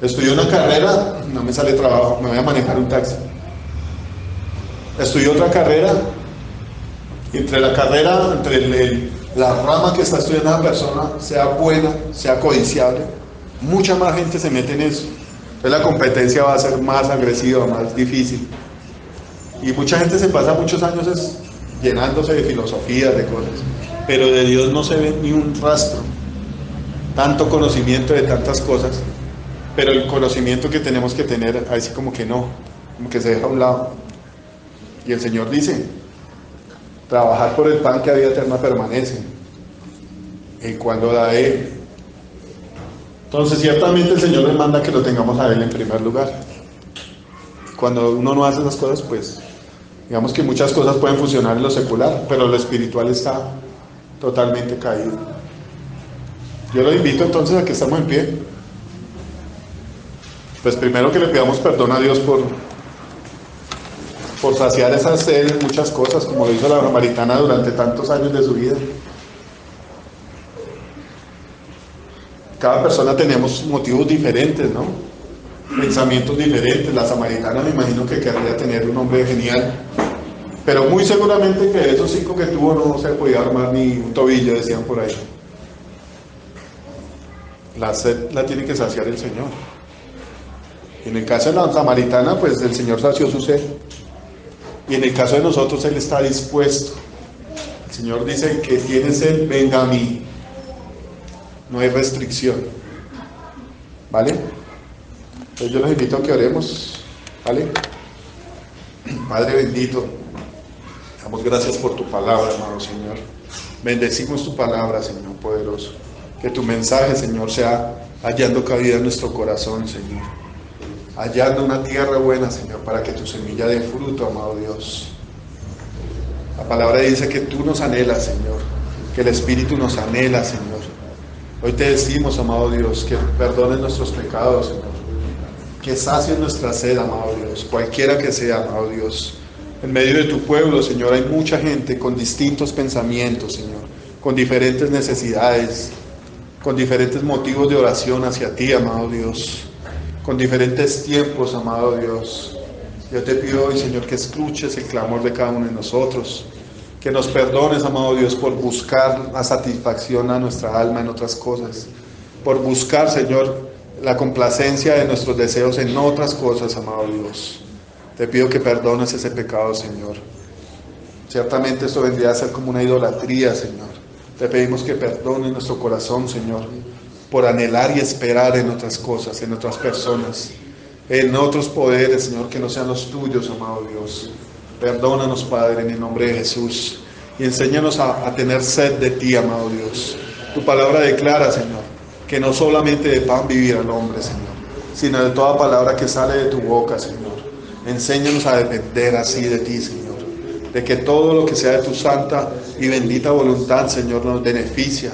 Estudié una carrera, no me sale trabajo, me voy a manejar un taxi. Estudié otra carrera, entre la carrera, la rama que está estudiando esa persona, sea buena, sea codiciable, mucha más gente se mete en eso. Entonces la competencia va a ser más agresiva, más difícil. Y mucha gente se pasa muchos años llenándose de filosofías, de cosas, pero de Dios no se ve ni un rastro. Tanto conocimiento de tantas cosas, pero el conocimiento que tenemos que tener, así como que no, como que se deja a un lado. Y el Señor dice, trabajar por el pan que a vida eterna permanece, el cual lo da Él. Entonces ciertamente el Señor le manda que lo tengamos a Él en primer lugar. Cuando uno no hace esas cosas, pues digamos que muchas cosas pueden funcionar en lo secular, pero lo espiritual está totalmente caído. Yo lo invito entonces a que estemos en pie. Pues primero que le pidamos perdón a Dios por saciar esa sed en muchas cosas, como lo hizo la samaritana durante tantos años de su vida. Cada persona tenemos motivos diferentes, ¿no? Pensamientos diferentes. La samaritana me imagino que querría tener un hombre genial, pero muy seguramente que de esos 5 que tuvo no se podía armar ni un tobillo, decían por ahí. La sed la tiene que saciar el Señor. En el caso de la samaritana, pues el Señor sació su sed. Y en el caso de nosotros, Él está dispuesto. El Señor dice que tiene sed, venga a mí. No hay restricción. ¿Vale? Entonces yo los invito a que oremos. ¿Vale? Padre bendito, damos gracias por tu palabra, amado Señor. Bendecimos tu palabra, Señor poderoso. Que tu mensaje, Señor, sea hallando cabida en nuestro corazón, Señor. Hallando una tierra buena, Señor, para que tu semilla dé fruto, amado Dios. La palabra dice que tú nos anhelas, Señor, que el Espíritu nos anhela, Señor. Hoy te decimos, amado Dios, que perdones nuestros pecados, Señor, que sacies nuestra sed, amado Dios, cualquiera que sea, amado Dios. En medio de tu pueblo, Señor, hay mucha gente con distintos pensamientos, Señor, con diferentes necesidades, con diferentes motivos de oración hacia ti, amado Dios, con diferentes tiempos, amado Dios. Yo te pido hoy, Señor, que escuches el clamor de cada uno de nosotros, que nos perdones, amado Dios, por buscar la satisfacción a nuestra alma en otras cosas, por buscar, Señor, la complacencia de nuestros deseos en otras cosas, amado Dios. Te pido que perdones ese pecado, Señor. Ciertamente esto vendría a ser como una idolatría, Señor. Te pedimos que perdones nuestro corazón, Señor, por anhelar y esperar en otras cosas, en otras personas, en otros poderes, Señor, que no sean los tuyos, amado Dios. Perdónanos, Padre, en el nombre de Jesús, y enséñanos a tener sed de ti, amado Dios. Tu palabra declara, Señor, que no solamente de pan vivirá el hombre, Señor, sino de toda palabra que sale de tu boca, Señor. Enséñanos a depender así de ti, Señor, de que todo lo que sea de tu santa y bendita voluntad, Señor, nos beneficia,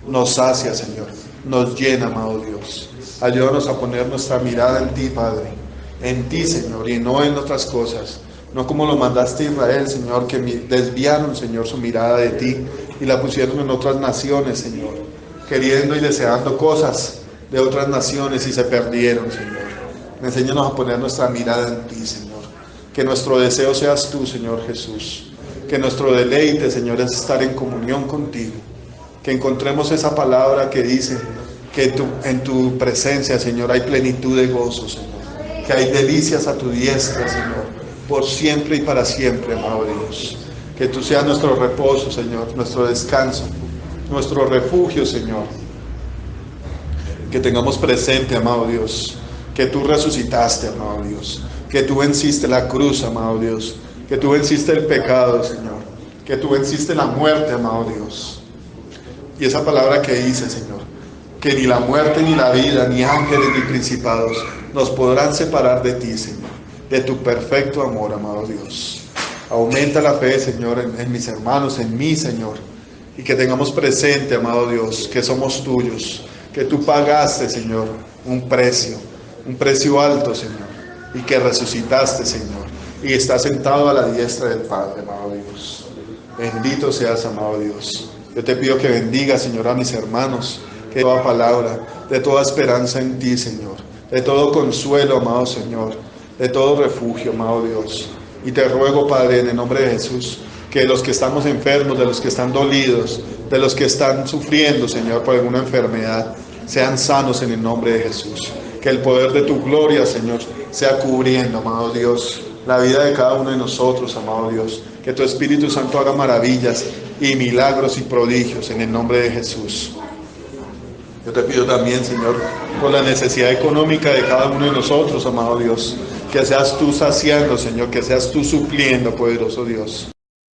nos sacia, Señor, nos llena, amado Dios. Ayúdanos a poner nuestra mirada en ti, Padre, en ti, Señor, y no en otras cosas, no como lo mandaste a Israel, Señor, que desviaron, Señor, su mirada de ti y la pusieron en otras naciones, Señor, queriendo y deseando cosas de otras naciones y se perdieron, Señor. Enséñanos a poner nuestra mirada en ti, Señor. Que nuestro deseo seas tú, Señor Jesús. Que nuestro deleite, Señor, es estar en comunión contigo. Que encontremos esa palabra que dice que en tu presencia, Señor, hay plenitud de gozo, Señor. Que hay delicias a tu diestra, Señor, por siempre y para siempre, amado Dios. Que tú seas nuestro reposo, Señor, nuestro descanso, nuestro refugio, Señor. Que tengamos presente, amado Dios, que tú resucitaste, amado Dios, que tú venciste la cruz, amado Dios, que tú venciste el pecado, Señor, que tú venciste la muerte, amado Dios. Y esa palabra que dice, Señor, que ni la muerte, ni la vida, ni ángeles, ni principados nos podrán separar de ti, Señor, de tu perfecto amor, amado Dios. Aumenta la fe, Señor, en mis hermanos, en mí, Señor, y que tengamos presente, amado Dios, que somos tuyos, que tú pagaste, Señor, un precio alto, Señor, y que resucitaste, Señor, y estás sentado a la diestra del Padre, amado Dios. Bendito seas, amado Dios. Yo te pido que bendiga, Señor, a mis hermanos, que toda palabra, de toda esperanza en ti, Señor, de todo consuelo, amado Señor, de todo refugio, amado Dios. Y te ruego, Padre, en el nombre de Jesús, que los que estamos enfermos, de los que están dolidos, de los que están sufriendo, Señor, por alguna enfermedad, sean sanos en el nombre de Jesús. Que el poder de tu gloria, Señor, sea cubriendo, amado Dios, la vida de cada uno de nosotros, amado Dios. Que tu Espíritu Santo haga maravillas y milagros y prodigios en el nombre de Jesús. Yo te pido también, Señor, por la necesidad económica de cada uno de nosotros, amado Dios, que seas tú saciando, Señor, que seas tú supliendo, poderoso Dios.